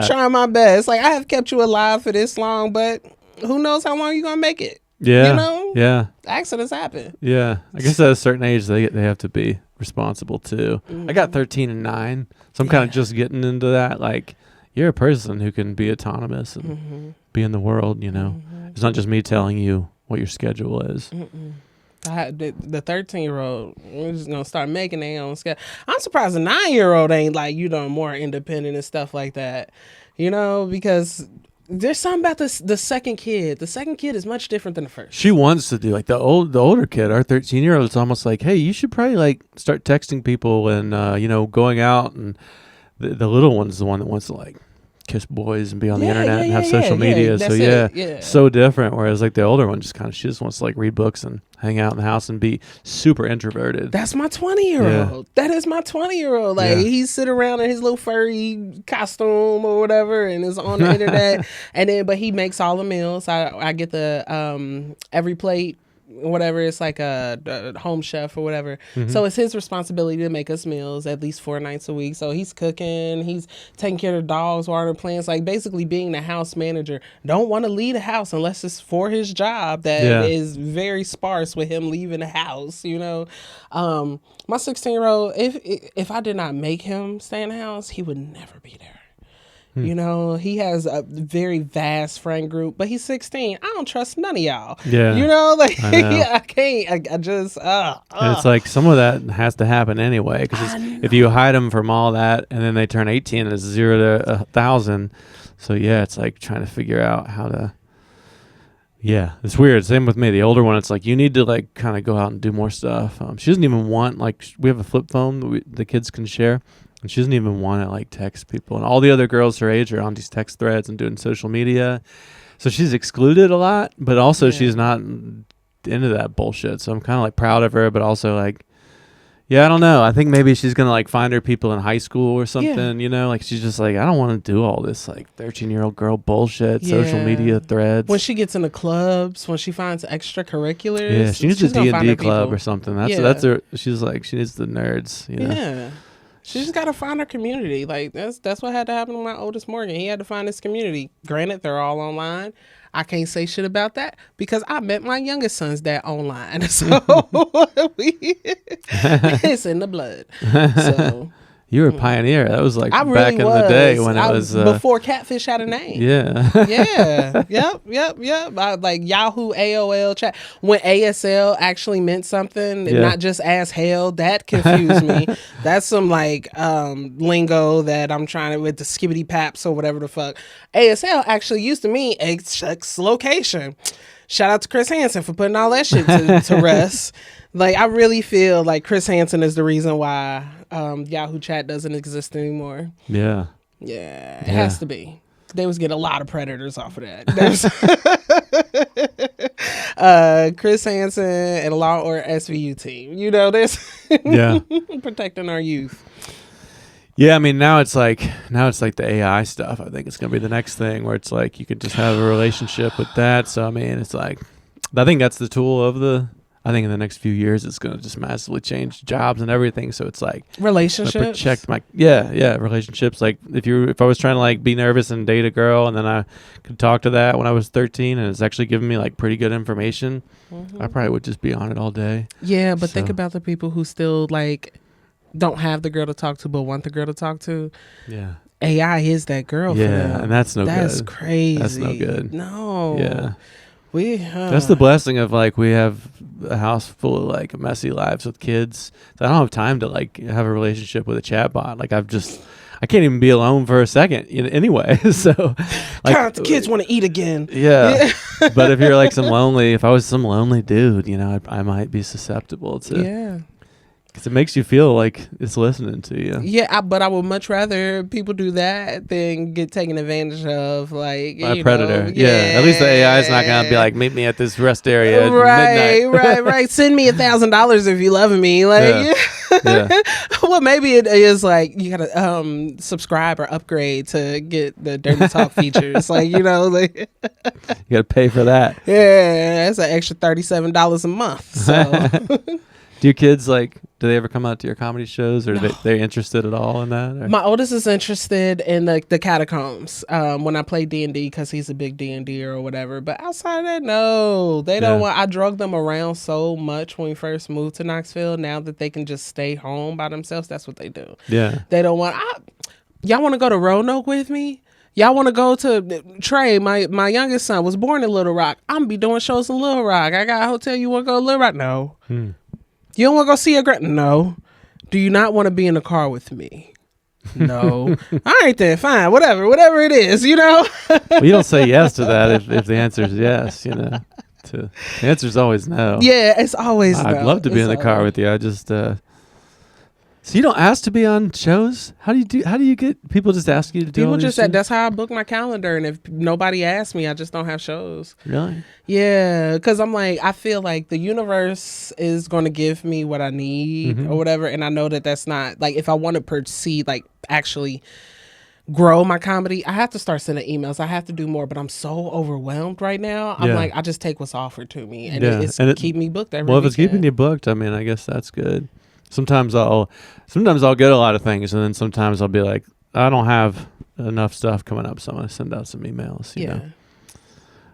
trying my best. Like, I have kept you alive for this long, but who knows how long you're going to make it. Yeah. Yeah. Accidents happen. Yeah. I guess at a certain age, they have to be responsible too. I got 13 and 9, so I'm kind of just getting into that. Like, you're a person who can be autonomous and be in the world, It's not just me telling you what your schedule is. The 13-year-old, we're just going to start making their own schedule. I'm surprised the 9-year-old ain't like, more independent and stuff like that, because there's something about the second kid. The second kid is much different than the first. She wants to do like the older kid. Our 13-year-old is almost like, hey, you should probably like start texting people and going out. And the little one's the one that wants to like kiss boys and be on the internet and have social media. So so different. Whereas like the older one she just wants to like read books and hang out in the house and be super introverted. That's my 20-year-old. Yeah. That is my 20-year-old. Like he sit around in his little furry costume or whatever and is on the internet. But he makes all the meals. I get the every plate, whatever. It's like a home chef or whatever. So it's his responsibility to make us meals at least 4 nights a week. So he's cooking, he's taking care of the dogs, watering plants, like basically being the house manager. Don't want to leave the house unless it's for his job that is very sparse with him leaving the house, My 16-year-old, if I did not make him stay in the house, he would never be there. He has a very vast friend group, but he's 16. I don't trust none of y'all. Yeah. I can't. I just, And it's like some of that has to happen anyway, because if you hide them from all that and then they turn 18, it's 0 to 1,000. So it's like trying to figure out how to. Yeah, it's weird. Same with me. The older one, it's like you need to like kind of go out and do more stuff. She doesn't even want, like, we have a flip phone that the kids can share. And she doesn't even want to like text people. And all the other girls her age are on these text threads and doing social media. So she's excluded a lot, but also she's not into that bullshit. So I'm kind of like proud of her, but also like, I don't know. I think maybe she's going to like find her people in high school or something, like she's just like, I don't want to do all this like 13-year-old girl bullshit, social media threads. When she gets into clubs, when she finds extracurriculars. Yeah, she needs a D&D club or something. That's her. She's like, she needs the nerds, Yeah. She just got to find her community. Like, that's what had to happen to my oldest Morgan. He had to find his community. Granted, they're all online. I can't say shit about that because I met my youngest son's dad online. So it's in the blood. So you were a pioneer. That was like back in the day when it was before Catfish had a name. Yeah. Yep. Like Yahoo, AOL, chat. When ASL actually meant something, not just as hell, that confused me. That's some like lingo that I'm trying to with the skibbity paps or whatever the fuck. ASL actually used to mean X location. Shout out to Chris Hansen for putting all that shit to rest. Like, I really feel like Chris Hansen is the reason why Yahoo Chat doesn't exist anymore. Yeah. Yeah, it has to be. They was getting a lot of predators off of that. Chris Hansen and Law or SVU team. You know this. Yeah. Protecting our youth. Yeah, I mean now it's like the AI stuff. I think it's gonna be the next thing where it's like you could just have a relationship with that. So I mean, it's like I think that's the tool of the. I think in the next few years it's gonna just massively change jobs and everything. So it's like Relationships. Protect my relationships. Like if I was trying to like be nervous and date a girl and then I could talk to that when I was 13 and it's actually giving me like pretty good information, I probably would just be on it all day. Yeah, but think about the people who still like don't have the girl to talk to but want the girl to talk to. Yeah. AI is that girl for them. And that's no good. That's crazy. That's no good. No. Yeah. That's the blessing of like we have a house full of like messy lives with kids. So I don't have time to like have a relationship with a chatbot. Like I can't even be alone for a second anyway. So like God, the kids want to eat again. Yeah. But if you're like if I was some lonely dude, you know, I might be susceptible to. Yeah. Because it makes you feel like it's listening to you. Yeah, but I would much rather people do that than get taken advantage of, like By a predator. Yeah. At least the AI is not going to be like, meet me at this rest area at midnight. Right. Send me $1,000 if you love me. Like, yeah. Well, maybe it is like you gotta subscribe or upgrade to get the dirty talk features. Like, you know, like you gotta pay for that. Yeah, that's an extra $37 a month. So. Do your kids do they ever come out to your comedy shows or they interested at all in that? Or? My oldest is interested in the catacombs when I play D&D because he's a big D&D or whatever. But outside of that, no, they don't want. I drug them around so much when we first moved to Knoxville. Now that they can just stay home by themselves, that's what they do. Yeah, they don't want. Y'all want to go to Roanoke with me? Y'all want to go to Trey? My youngest son was born in Little Rock. I'm be doing shows in Little Rock. I got a hotel. You want to go to Little Rock? No. You don't want to go see a No. Do you not want to be in the car with me? No. All right then, fine. Whatever it is, you know. Well, you don't say yes to that if the answer is yes, you know. The answer is always no. Yeah, it's always no. I'd love to be in the car with you. I just so you don't ask to be on shows? How do you get people just ask you to do? People just said that's how I book my calendar, and if nobody asks me, I just don't have shows. Really? Yeah, because I feel like the universe is going to give me what I need or whatever, and I know that's not like if I want to proceed, like actually grow my comedy, I have to start sending emails. I have to do more, but I'm so overwhelmed right now. I'm like, I just take what's offered to me, and it's keep me booked every Well, if it's weekend. keeping you booked, I mean, I guess that's good. Sometimes I'll get a lot of things, and then sometimes I'll be like, I don't have enough stuff coming up, so I'm gonna send out some emails. You know?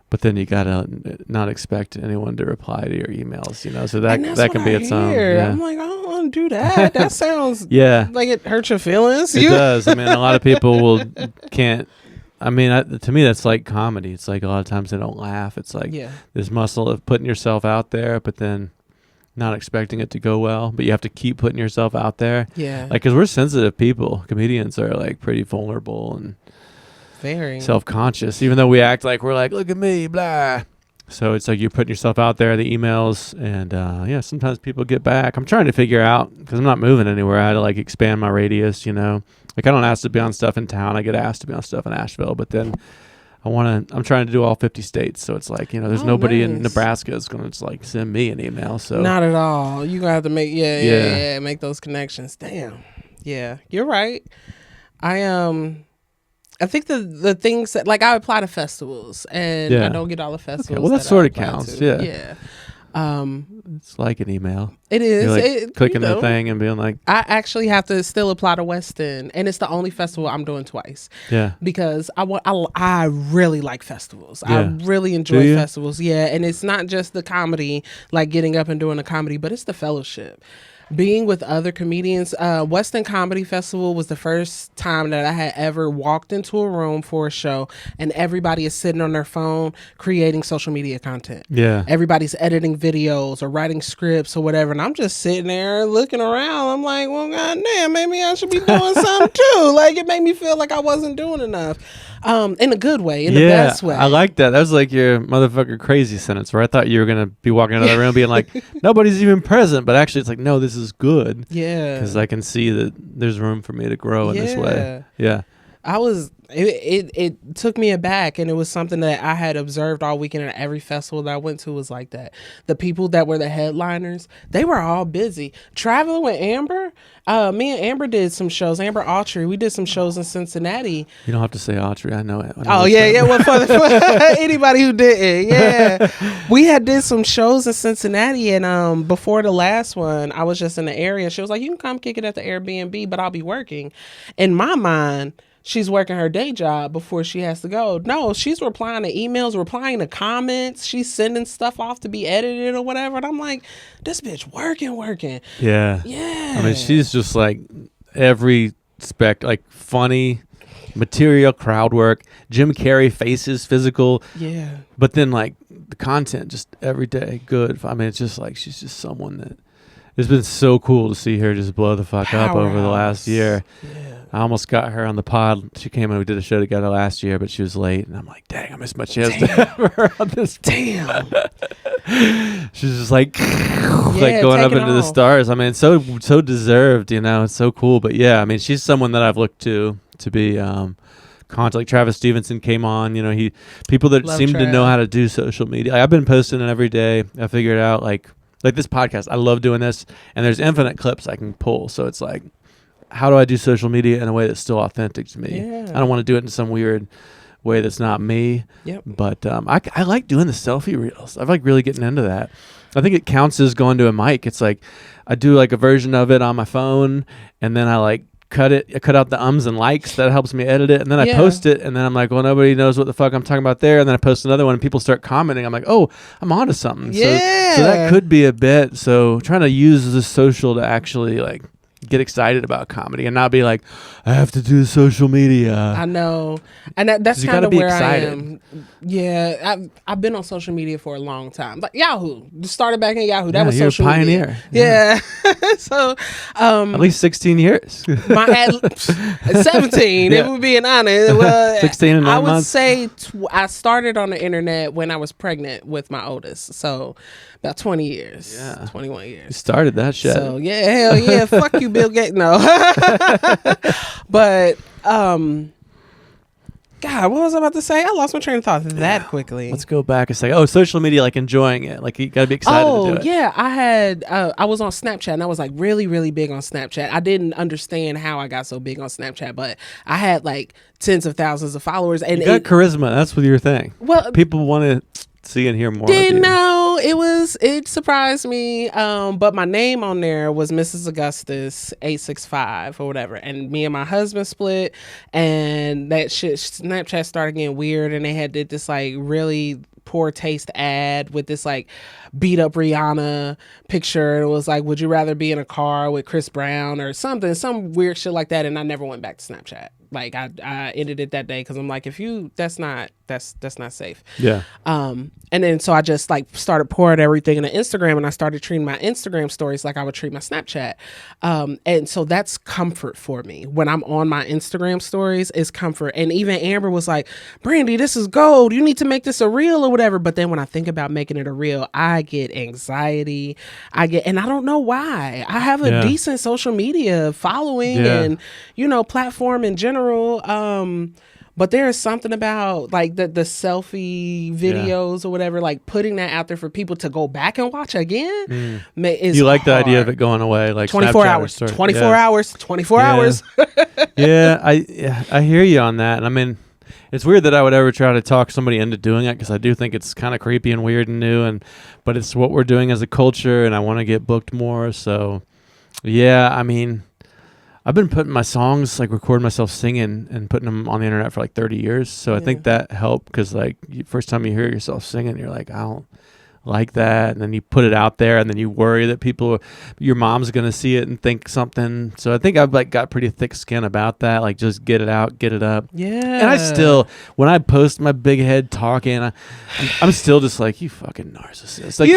But then you gotta not expect anyone to reply to your emails, you know. So that can be its own. Yeah. I'm like, I don't want to do that. That sounds like it hurts your feelings. It does. I mean, a lot of people can't. I mean, to me, that's like comedy. It's like a lot of times they don't laugh. It's like this muscle of putting yourself out there, but then not expecting it to go well, but you have to keep putting yourself out there. Yeah. Like, because we're sensitive people. Comedians are like pretty vulnerable and very self-conscious, even though we act like we're like, look at me, blah. So it's like you're putting yourself out there, the emails, and sometimes people get back. I'm trying to figure out, because I'm not moving anywhere, I had to like expand my radius, you know. Like I don't ask to be on stuff in town. I get asked to be on stuff in Asheville, but then I'm trying to do all 50 states. So it's like, you know, there's nobody in Nebraska that's going to just like send me an email. So not at all. You're going to have to make, make those connections. Damn. Yeah, you're right. I think the things that, like, I apply to festivals and I don't get all the festivals. Okay. Well, that sort of counts. Yeah. Yeah. It's like an email. It is. You're like clicking the thing and being like, I actually have to still apply to West End, and it's the only festival I'm doing twice. Yeah. Because I really like festivals. Yeah. I really enjoy festivals. Yeah. And it's not just the comedy, like getting up and doing a comedy, but it's the fellowship. Being with other comedians. West End Comedy Festival was the first time that I had ever walked into a room for a show and everybody is sitting on their phone creating social media content. Yeah. Everybody's editing videos or writing scripts or whatever. And I'm just sitting there looking around. I'm like, well, goddamn, maybe I should be doing something too. Like, it made me feel like I wasn't doing enough. In a good way, in the best way. I like that. That was like your motherfucker crazy sentence where I thought you were going to be walking into the room being like, nobody's even present. But actually it's like, no, this is good. Yeah. Because I can see that there's room for me to grow in this way. Yeah. It took me aback, and it was something that I had observed all weekend at every festival that I went to was like that. The people that were the headliners, they were all busy. Traveling with Amber, me and Amber did some shows. Amber Autry, we did some shows in Cincinnati. You don't have to say Autry. I know it. Oh yeah, yeah. Well, for anybody who didn't, yeah, we had did some shows in Cincinnati, and before the last one, I was just in the area. She was like, "You can come kick it at the Airbnb, but I'll be working." In my mind, she's working her day job before she has to go. No, she's replying to emails, replying to comments. She's sending stuff off to be edited or whatever. And I'm like, this bitch working. Yeah. Yeah. I mean, she's just like every like funny, material, crowd work, Jim Carrey faces, physical. Yeah. But then like the content just every day, good. I mean, it's just like she's just someone that it's been so cool to see her just blow the fuck up over the last year. Yeah. I almost got her on the pod. She came and we did a show together last year, but she was late. And I'm like, dang, I missed my chance to have her on this. Damn. She's just like, like going up into the stars. I mean, it's so deserved, you know. It's so cool. But yeah, I mean, she's someone that I've looked to be content. Like Travis Stevenson came on, you know, people that seem to know how to do social media. Like, I've been posting it every day. I figured out like this podcast. I love doing this, and there's infinite clips I can pull. So it's like, how do I do social media in a way that's still authentic to me? Yeah. I don't want to do it in some weird way that's not me. Yep. But I like doing the selfie reels. I'm like really getting into that. I think it counts as going to a mic. It's like I do like a version of it on my phone, and then I like cut out the ums and likes. That helps me edit it, and then I post it, and then I'm like, well, nobody knows what the fuck I'm talking about there, and then I post another one, and people start commenting. I'm like, oh, I'm onto something. Yeah. So that could be a bit. So trying to use the social to actually like get excited about comedy and not be like, I have to do social media. I know, and that's kind of where excited. I am. Yeah, I've been on social media for a long time. Like Yahoo, started back in Yahoo. That was you're social a pioneer. Media. Yeah. So at least 16 years. 17. It would be an honor. Well, 16 and 9 months. I would say I started on the internet when I was pregnant with my oldest. So about 20 years. Yeah. 21 years. You started that shit. So yeah, hell yeah. Fuck you, Bill Gates. No. But God, what was I about to say? I lost my train of thought that quickly. Let's go back and say, social media, like enjoying it. Like you gotta be excited to do it. Yeah. I was on Snapchat, and I was like really, really big on Snapchat. I didn't understand how I got so big on Snapchat, but I had like tens of thousands of followers. And you got charisma. That's what your thing. Well, people want to see and hear more. Didn't know. It surprised me. But my name on there was Mrs. Augustus 865 or whatever. And me and my husband split, and that shit, Snapchat started getting weird, and they did this like really poor taste ad with this like beat up Rihanna picture, and it was like, would you rather be in a car with Chris Brown or something, some weird shit like that. And I never went back to Snapchat. Like I ended it that day because I'm like, that's not safe. Yeah. And then so I just like started pouring everything into Instagram, and I started treating my Instagram stories like I would treat my Snapchat. And so that's comfort for me when I'm on my Instagram stories. Is comfort. And even Amber was like, Brandi, this is gold. You need to make this a reel or whatever. But then when I think about making it a reel, I get anxiety. And I don't know why. I have a decent social media following and platform in general. But there is something about like the selfie videos or whatever, like putting that out there for people to go back and watch again. Is you like hard. The idea of it going away, like 24 Snapchat hours, 24 hours, 24 hours. Yeah, I hear you on that. And I mean, it's weird that I would ever try to talk somebody into doing it, because I do think it's kind of creepy and weird and new, but it's what we're doing as a culture, and I want to get booked more. So yeah, I mean, I've been putting my songs, like recording myself singing and putting them on the internet for like 30 years. So I think that helped, because like first time you hear yourself singing, you're like, I don't like that. And then you put it out there, and then you worry that your mom's going to see it and think something. So I think I've like got pretty thick skin about that. Like just get it out, get it up. Yeah. And I still, when I post my big head talking, I'm still just like, you fucking narcissist. Like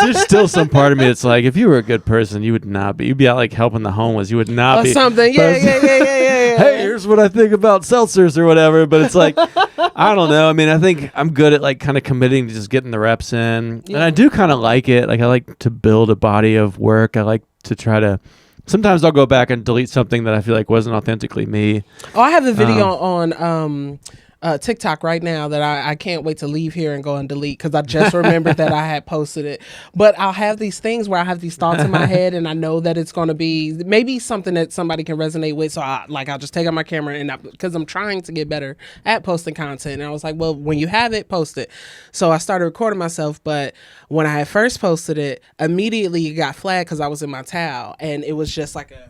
there's still some part of me that's like, if you were a good person, you would not be. You'd be out like helping the homeless. You would not be. Something. Yeah. Hey, here's what I think about seltzers or whatever. But it's like, I don't know. I mean, I think I'm good at like kind of committing to just getting the reps in. Yeah. And I do kind of like it. Like I like to build a body of work. I like to try to Sometimes I'll go back and delete something that I feel like wasn't authentically me. Oh, I have the video on TikTok right now that I can't wait to leave here and go and delete because I just remembered that I had posted it. But I'll have these things where I have these thoughts in my head and I know that it's going to be maybe something that somebody can resonate with. So I'll just take out my camera and because I'm trying to get better at posting content. And I was like, well, when you have it, post it. So I started recording myself. But when I had first posted it, immediately it got flagged because I was in my towel and it was just like a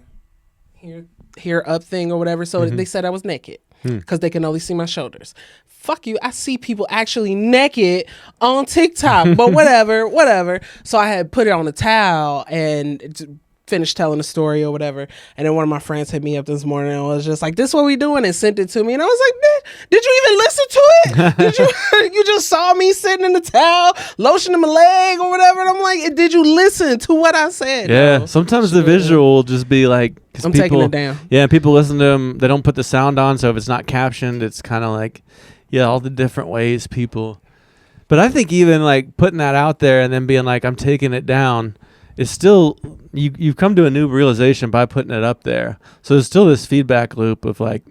here up thing or whatever. So they said I was naked. Because they can only see my shoulders. Fuck you. I see people actually naked on TikTok, but whatever. So I had put it on a towel and finished telling the story or whatever. And then one of my friends hit me up this morning and was just like, this what we doing? And sent it to me. And I was like, man, did you even listen to it? Did you just saw me sitting in the towel, lotioning my leg or whatever? And I'm like, did you listen to what I said? Yeah. No. Sometimes the visual will just be like, I'm taking it down. Yeah, people listen to them. They don't put the sound on, so if it's not captioned, it's kind of like, all the different ways people. But I think even like putting that out there and then being like, I'm taking it down, is still you've come to a new realization by putting it up there. So there's still this feedback loop of like,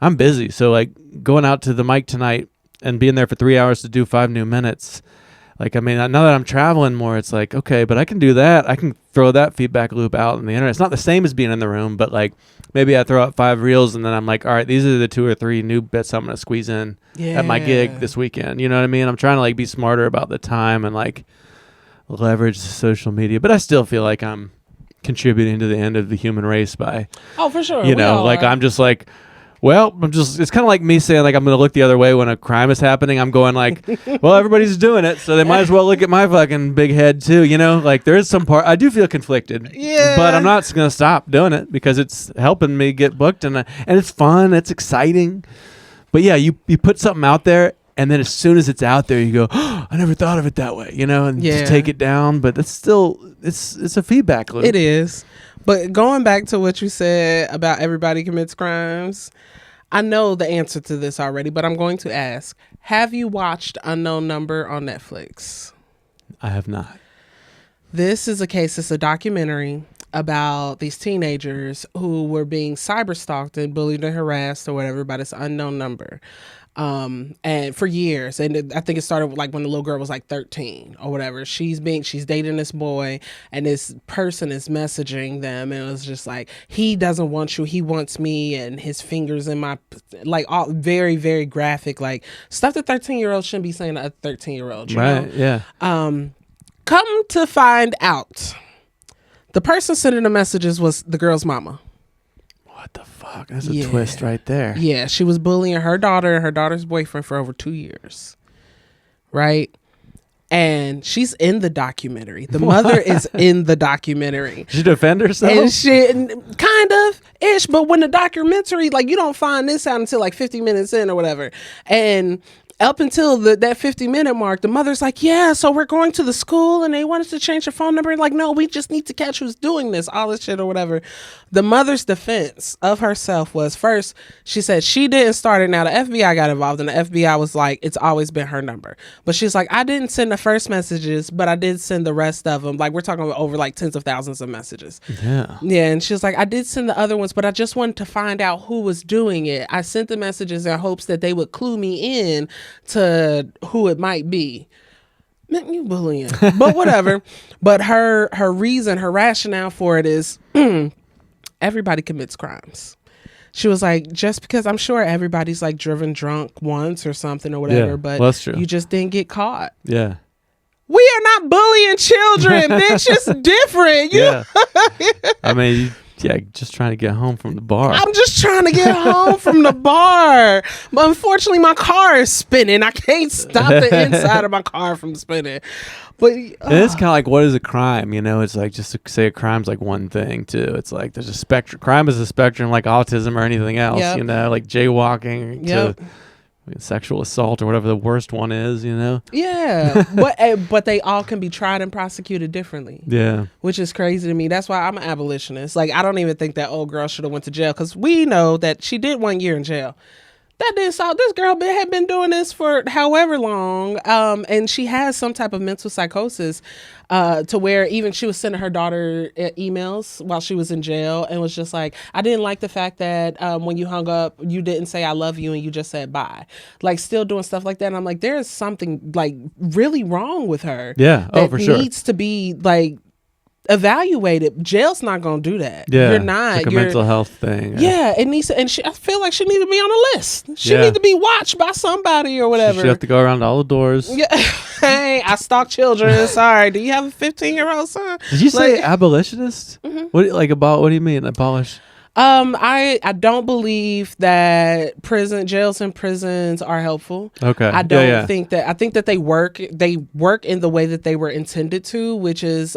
I'm busy, so like going out to the mic tonight and being there for 3 hours to do 5 new minutes. Like, I mean, now that I'm traveling more, it's like, okay, but I can do that. I can throw that feedback loop out on the internet. It's not the same as being in the room, but like maybe I throw out 5 reels and then I'm like, all right, these are the 2 or 3 new bits I'm going to squeeze in at my gig this weekend. You know what I mean? I'm trying to like be smarter about the time and like leverage the social media, but I still feel like I'm contributing to the end of the human race by, for sure. I'm just like, well, it's kind of like me saying like I'm going to look the other way when a crime is happening. I'm going like, well, everybody's doing it, so they might as well look at my fucking big head too, Like there is some part I do feel conflicted. Yeah. But I'm not going to stop doing it because it's helping me get booked and it's fun, it's exciting. But yeah, you put something out there and then as soon as it's out there you go, oh, I never thought of it that way, and just take it down, but it's still it's a feedback loop. It is. But going back to what you said about everybody commits crimes, I know the answer to this already, but I'm going to ask, have you watched Unknown Number on Netflix? I have not. This is it's a documentary about these teenagers who were being cyber stalked and bullied and harassed or whatever by this unknown number. And for years, and I think it started like when the little girl was like 13 or whatever. She's dating this boy, and this person is messaging them, and it was just like, he doesn't want you, he wants me, and his fingers in my, like, all very, very graphic, like stuff that 13-year-olds shouldn't be saying to a 13-year-old. Right? Yeah. Come to find out, the person sending the messages was the girl's mama. What the fuck? That's a twist right there. Yeah, she was bullying her daughter and her daughter's boyfriend for over 2 years. Right? And she's in the documentary. The mother is in the documentary. She defend herself? And she kind of ish, but when the documentary, like, you don't find this out until like 50 minutes in or whatever. And up until that 50-minute mark, the mother's like, yeah, so we're going to the school and they want us to change the phone number. Like, no, we just need to catch who's doing this, all this shit or whatever. The mother's defense of herself was, first, she said she didn't start it. Now, the FBI got involved and the FBI was like, it's always been her number. But she's like, I didn't send the first messages, but I did send the rest of them. Like, we're talking about over like tens of thousands of messages. Yeah. Yeah, and she was like, I did send the other ones, but I just wanted to find out who was doing it. I sent the messages in hopes that they would clue me in to who it might be. Man, you bullying. But whatever. But her reason, her rationale for it is everybody commits crimes. She was like, just because I'm sure everybody's like driven drunk once or something or whatever, but well, that's true. You just didn't get caught. Yeah. We are not bullying children, bitch. It's different. Yeah. I mean, just trying to get home from the bar. I'm just trying to get home from the bar. But unfortunately, my car is spinning. I can't stop the inside of my car from spinning. But it's kind of like, what is a crime? It's like, just to say a crime's like one thing too. It's like there's a spectrum. Crime is a spectrum, like autism or anything else. Yep. Like jaywalking Yep. to sexual assault or whatever the worst one is. Yeah, but they all can be tried and prosecuted differently. Yeah, which is crazy to me. That's why I'm an abolitionist. Like, I don't even think that old girl should have went to jail, because we know that she did 1 year in jail. that didn't solve. This girl had been doing this for however long, and she has some type of mental psychosis, to where even she was sending her daughter emails while she was in jail, and was just like, I didn't like the fact that when you hung up, you didn't say I love you, and you just said bye. Like, still doing stuff like that. And I'm like, there is something like really wrong with her. Yeah. Oh, for sure. Needs to be like evaluated. Jail's not gonna do that. Yeah, You're not. it's like a mental health thing. Yeah, it needs to, and I feel like she needs to be on a list. She needs to be watched by somebody or whatever. She should have to go around all the doors. Yeah. Hey, I stalk children. Sorry. Do you have a 15-year-old son? Did you say abolitionist? Mm-hmm. What do you mean abolish? I don't believe that jails and prisons are helpful. Okay. I don't think that. I think that they work in the way that they were intended to, which is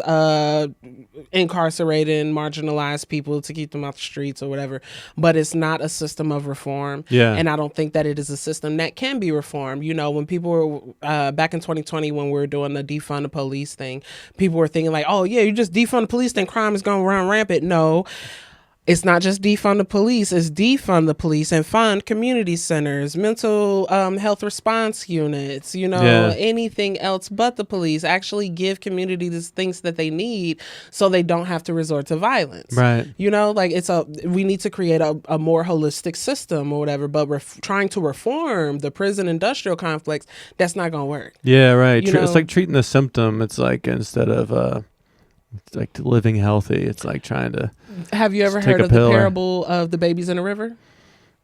incarcerating marginalized people to keep them off the streets or whatever. But it's not a system of reform. Yeah. And I don't think that it is a system that can be reformed. You know, when people were back in 2020 when we were doing the defund the police thing, people were thinking like, oh yeah, you just defund the police, then crime is going to run rampant. No. It's not just defund the police, it's defund the police and fund community centers, mental health response units, anything else but the police. Actually give community the things that they need so they don't have to resort to violence. Right. We need to create a more holistic system or whatever, but trying to reform the prison industrial complex, that's not going to work. Yeah, right. It's like treating the symptom. It's like instead of... it's like living healthy. It's like trying to... Have you ever heard of the parable of the babies in the river?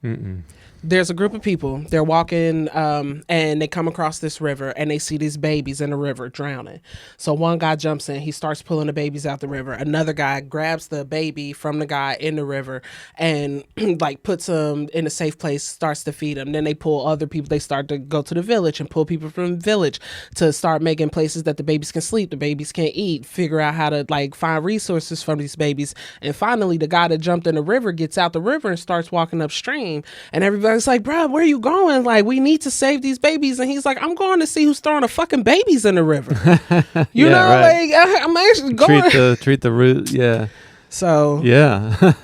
Mm-mm. There's a group of people. They're walking and they come across this river and they see these babies in the river drowning. So one guy jumps in. He starts pulling the babies out the river. Another guy grabs the baby from the guy in the river and like puts them in a safe place, starts to feed them. Then they pull other people. They start to go to the village and pull people from the village to start making places that the babies can sleep, the babies can eat, figure out how to like find resources from these babies. And finally, the guy that jumped in the river gets out the river and starts walking upstream. And everybody it's like, bro, where are you going? Like, we need to save these babies. And he's like, I'm going to see who's throwing the fucking babies in the river. You know, right. Like, I'm actually going. Treat the root. Yeah. So. Yeah.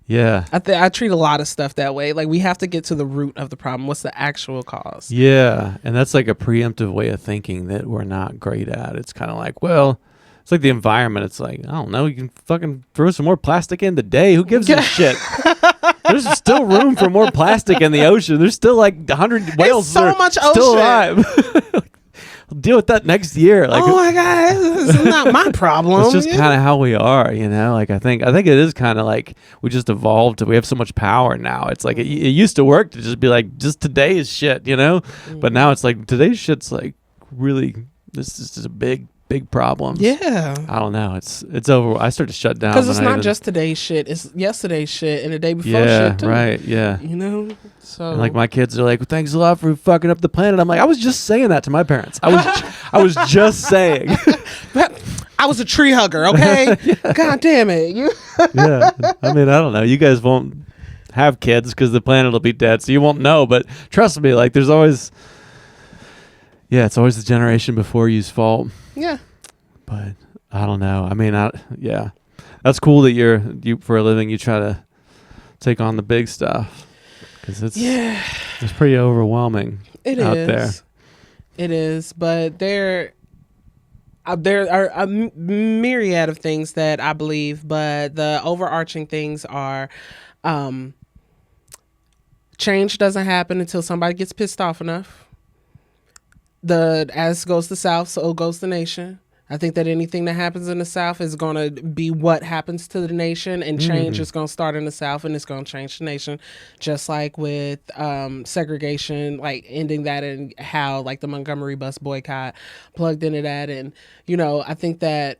Yeah. I treat a lot of stuff that way. Like, we have to get to the root of the problem. What's the actual cause? Yeah. And that's like a preemptive way of thinking that we're not great at. It's kind of like, well, it's like the environment. It's like, I don't know, you can fucking throw some more plastic in today. Who gives a shit? There's still room for more plastic in the ocean. There's still like 100 whales so much still ocean. Alive. I'll deal with that next year. Like, oh my God, this is not my problem. It's just kind of how we are, you know? Like, I think it is kind of like we just evolved. We have so much power now. It's like it used to work to just be like, just today's shit, you know? But now it's like today's shit's like really, this is just a big problem. Yeah. I don't know. It's over. I start to shut down. Because it's not just today's shit. It's yesterday's shit and the day before shit too. Right. Yeah. You know? So. And like my kids are like, well, thanks a lot for fucking up the planet. I'm like, I was just saying that to my parents. I was just saying. I was a tree hugger, okay? Yeah. God damn it. Yeah. I mean, I don't know. You guys won't have kids because the planet will be dead, so you won't know. But trust me, like there's always... Yeah, it's always the generation before you's fault. Yeah. But I don't know. I mean, yeah. That's cool that you for a living you try to take on the big stuff because it's pretty overwhelming out there. It is, but there are a myriad of things that I believe, but the overarching things are change doesn't happen until somebody gets pissed off enough. As goes the South, so goes the nation. I think that anything that happens in the South is going to be what happens to the nation, and change is going to start in the South, and it's going to change the nation. Just like with segregation, like ending that, and how like the Montgomery bus boycott plugged into that. And, you know, I think that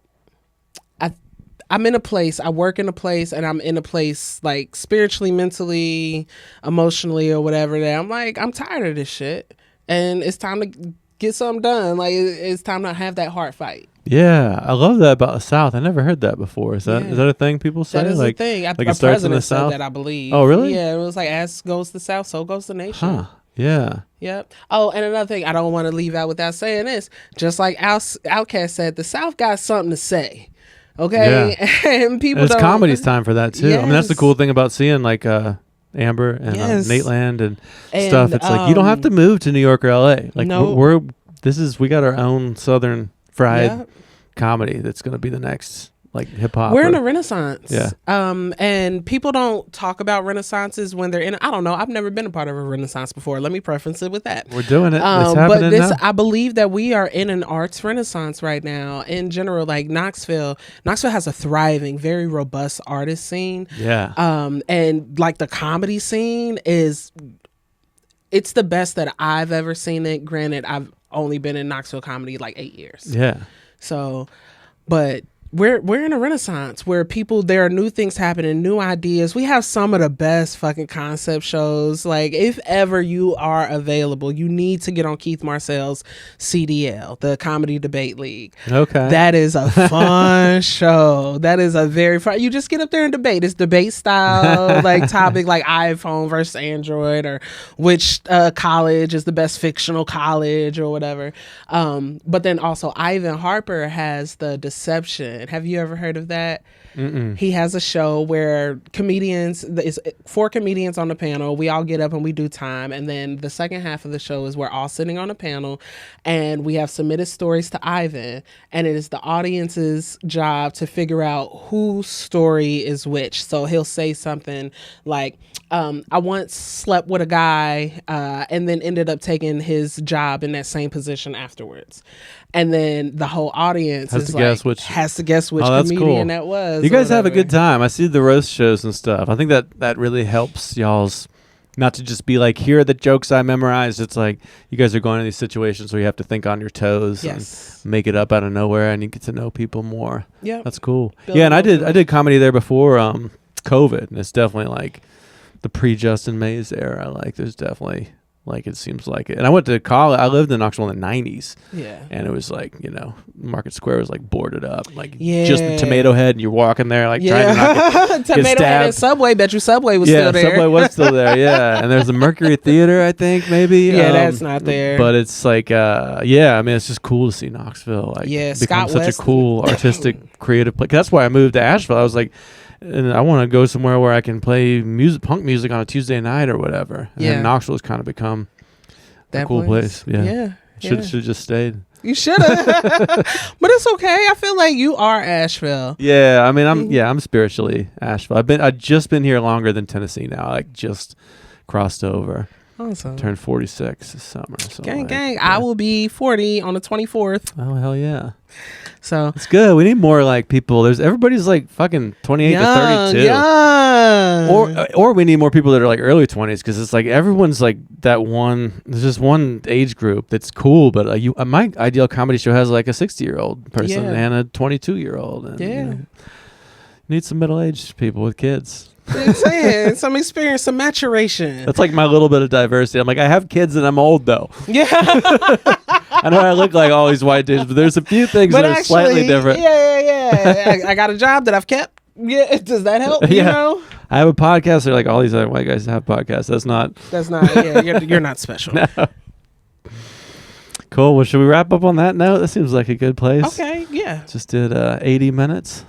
I'm in a place, I work in a place, and I'm in a place like spiritually, mentally, emotionally, or whatever, that I'm like, I'm tired of this shit. And it's time to get something done. Like, it's time to have that heart fight. Yeah, I love that about the South. I never heard that before. Is that a thing people say? That is like, a thing. Like a president said that, I believe. Oh, really? Yeah, it was like, as goes the South, so goes the nation. Huh. Yeah. Yep. Oh, and another thing, I don't want to leave out without saying this. Just like Outkast said, the South got something to say. Okay? Yeah. And people It's comedy's time for that, too. Yes. I mean, that's the cool thing about seeing, like, Amber and Yes. Nateland and And, stuff. It's like you don't have to move to New York or LA. Like No. we got our own Southern fried Yeah. comedy that's going to be the next like hip hop. We're in a renaissance. Yeah. And people don't talk about renaissances when they're in. I don't know. I've never been a part of a renaissance before. Let me preference it with that. We're doing it. It's But happening now. I believe that we are in an arts renaissance right now. In general, like Knoxville has a thriving, very robust artist scene. Yeah. And like the comedy scene it's the best that I've ever seen it. Granted, I've only been in Knoxville comedy like 8 years. Yeah. So, but we're in a renaissance where there are new things happening, new ideas. We have some of the best fucking concept shows. Like, if ever you are available, you need to get on Keith Marcel's CDL, the Comedy Debate League. Okay. That is a fun show. That is a very fun. You just get up there and debate. It's debate style, like topic, like iPhone versus Android, or which college is the best fictional college or whatever. But then also Ivan Harper has the Deception. Have you ever heard of that? Mm-mm. He has a show where it's 4 comedians on the panel. We all get up and we do time. And then the second half of the show is we're all sitting on a panel and we have submitted stories to Ivan. And it is the audience's job to figure out whose story is which. So he'll say something like, I once slept with a guy and then ended up taking his job in that same position afterwards. And then the whole audience has to guess which comedian that was. You guys have a good time. I see the roast shows and stuff. I think that really helps y'all's not to just be like, here are the jokes I memorized. It's like you guys are going to these situations where you have to think on your toes and make it up out of nowhere, and you get to know people more. Yeah, that's cool. And I did comedy there before COVID, and it's definitely like the pre-Justin Mays era. Like there's definitely like it seems like it. And I went to college. I lived in Knoxville in the 90s. Yeah. And it was like, Market Square was like boarded up. Like just the Tomato Head, and you're walking there like trying to not Tomato Head and Subway. Bet you Subway was still there. Yeah, Subway was still there, yeah. And there's the Mercury Theater, I think, maybe. Yeah, that's not there. But it's like, I mean, it's just cool to see Knoxville become such a cool, artistic, creative place. That's why I moved to Asheville. I was like, and I want to go somewhere where I can play punk music on a Tuesday night or whatever. And Knoxville has kind of become a cool place. Yeah. Should have just stayed. You should have. But it's okay. I feel like you are Asheville. Yeah, I mean, I'm spiritually Asheville. I've just been here longer than Tennessee now. I just crossed over. Awesome. Turned 46 this summer. So gang. Yeah. I will be 40 on the 24th. Oh, hell yeah. So it's good. We need more like people. Everybody's like fucking 28 to 32. Yeah. Or we need more people that are like early 20s, because it's like everyone's like that one. There's just one age group that's cool, but my ideal comedy show has like a 60-year-old person and a 22-year-old. And, you need some middle-aged people with kids. I'm saying some experience, some maturation. That's like my little bit of diversity. I'm like, I have kids and I'm old though. Yeah. I know I look like all these white dudes, but there's a few things that are slightly different. Yeah. I got a job that I've kept. Yeah. Does that help? You know? I have a podcast. They're like, all these other white guys have podcasts. That's not. Yeah. You're not special. No. Cool. Well, should we wrap up on that note? That seems like a good place. Okay. Yeah. Just did 80 minutes.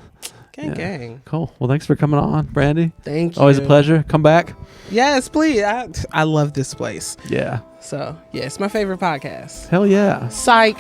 Gang. Cool. Well, thanks for coming on, Brandi. Thank you. Always a pleasure. Come back. Yes, please. I love this place. Yeah. So, it's my favorite podcast. Hell yeah. Psych.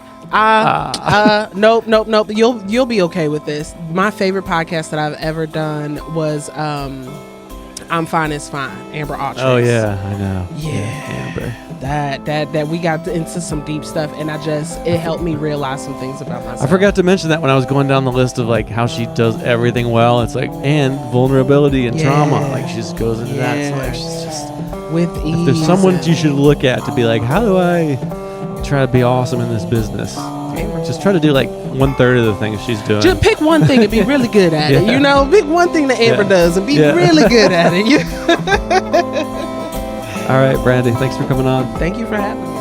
Nope. You'll be okay with this. My favorite podcast that I've ever done was I'm Fine Is Fine, Amber Augustus. Oh yeah, I know. Yeah. Amber. That we got into some deep stuff, and it helped me realize some things about myself. I forgot to mention that when I was going down the list of like how she does everything well. It's like, and vulnerability and trauma. Like she just goes into that. So like she's just with ease. If there's someone you should look at to be like, how do I try to be awesome in this business? Just try to do like 1/3 of the things she's doing. Just pick one thing and be really good at it. Pick one thing that Amber does and be really good at it. All right, Brandi, thanks for coming on. Thank you for having me.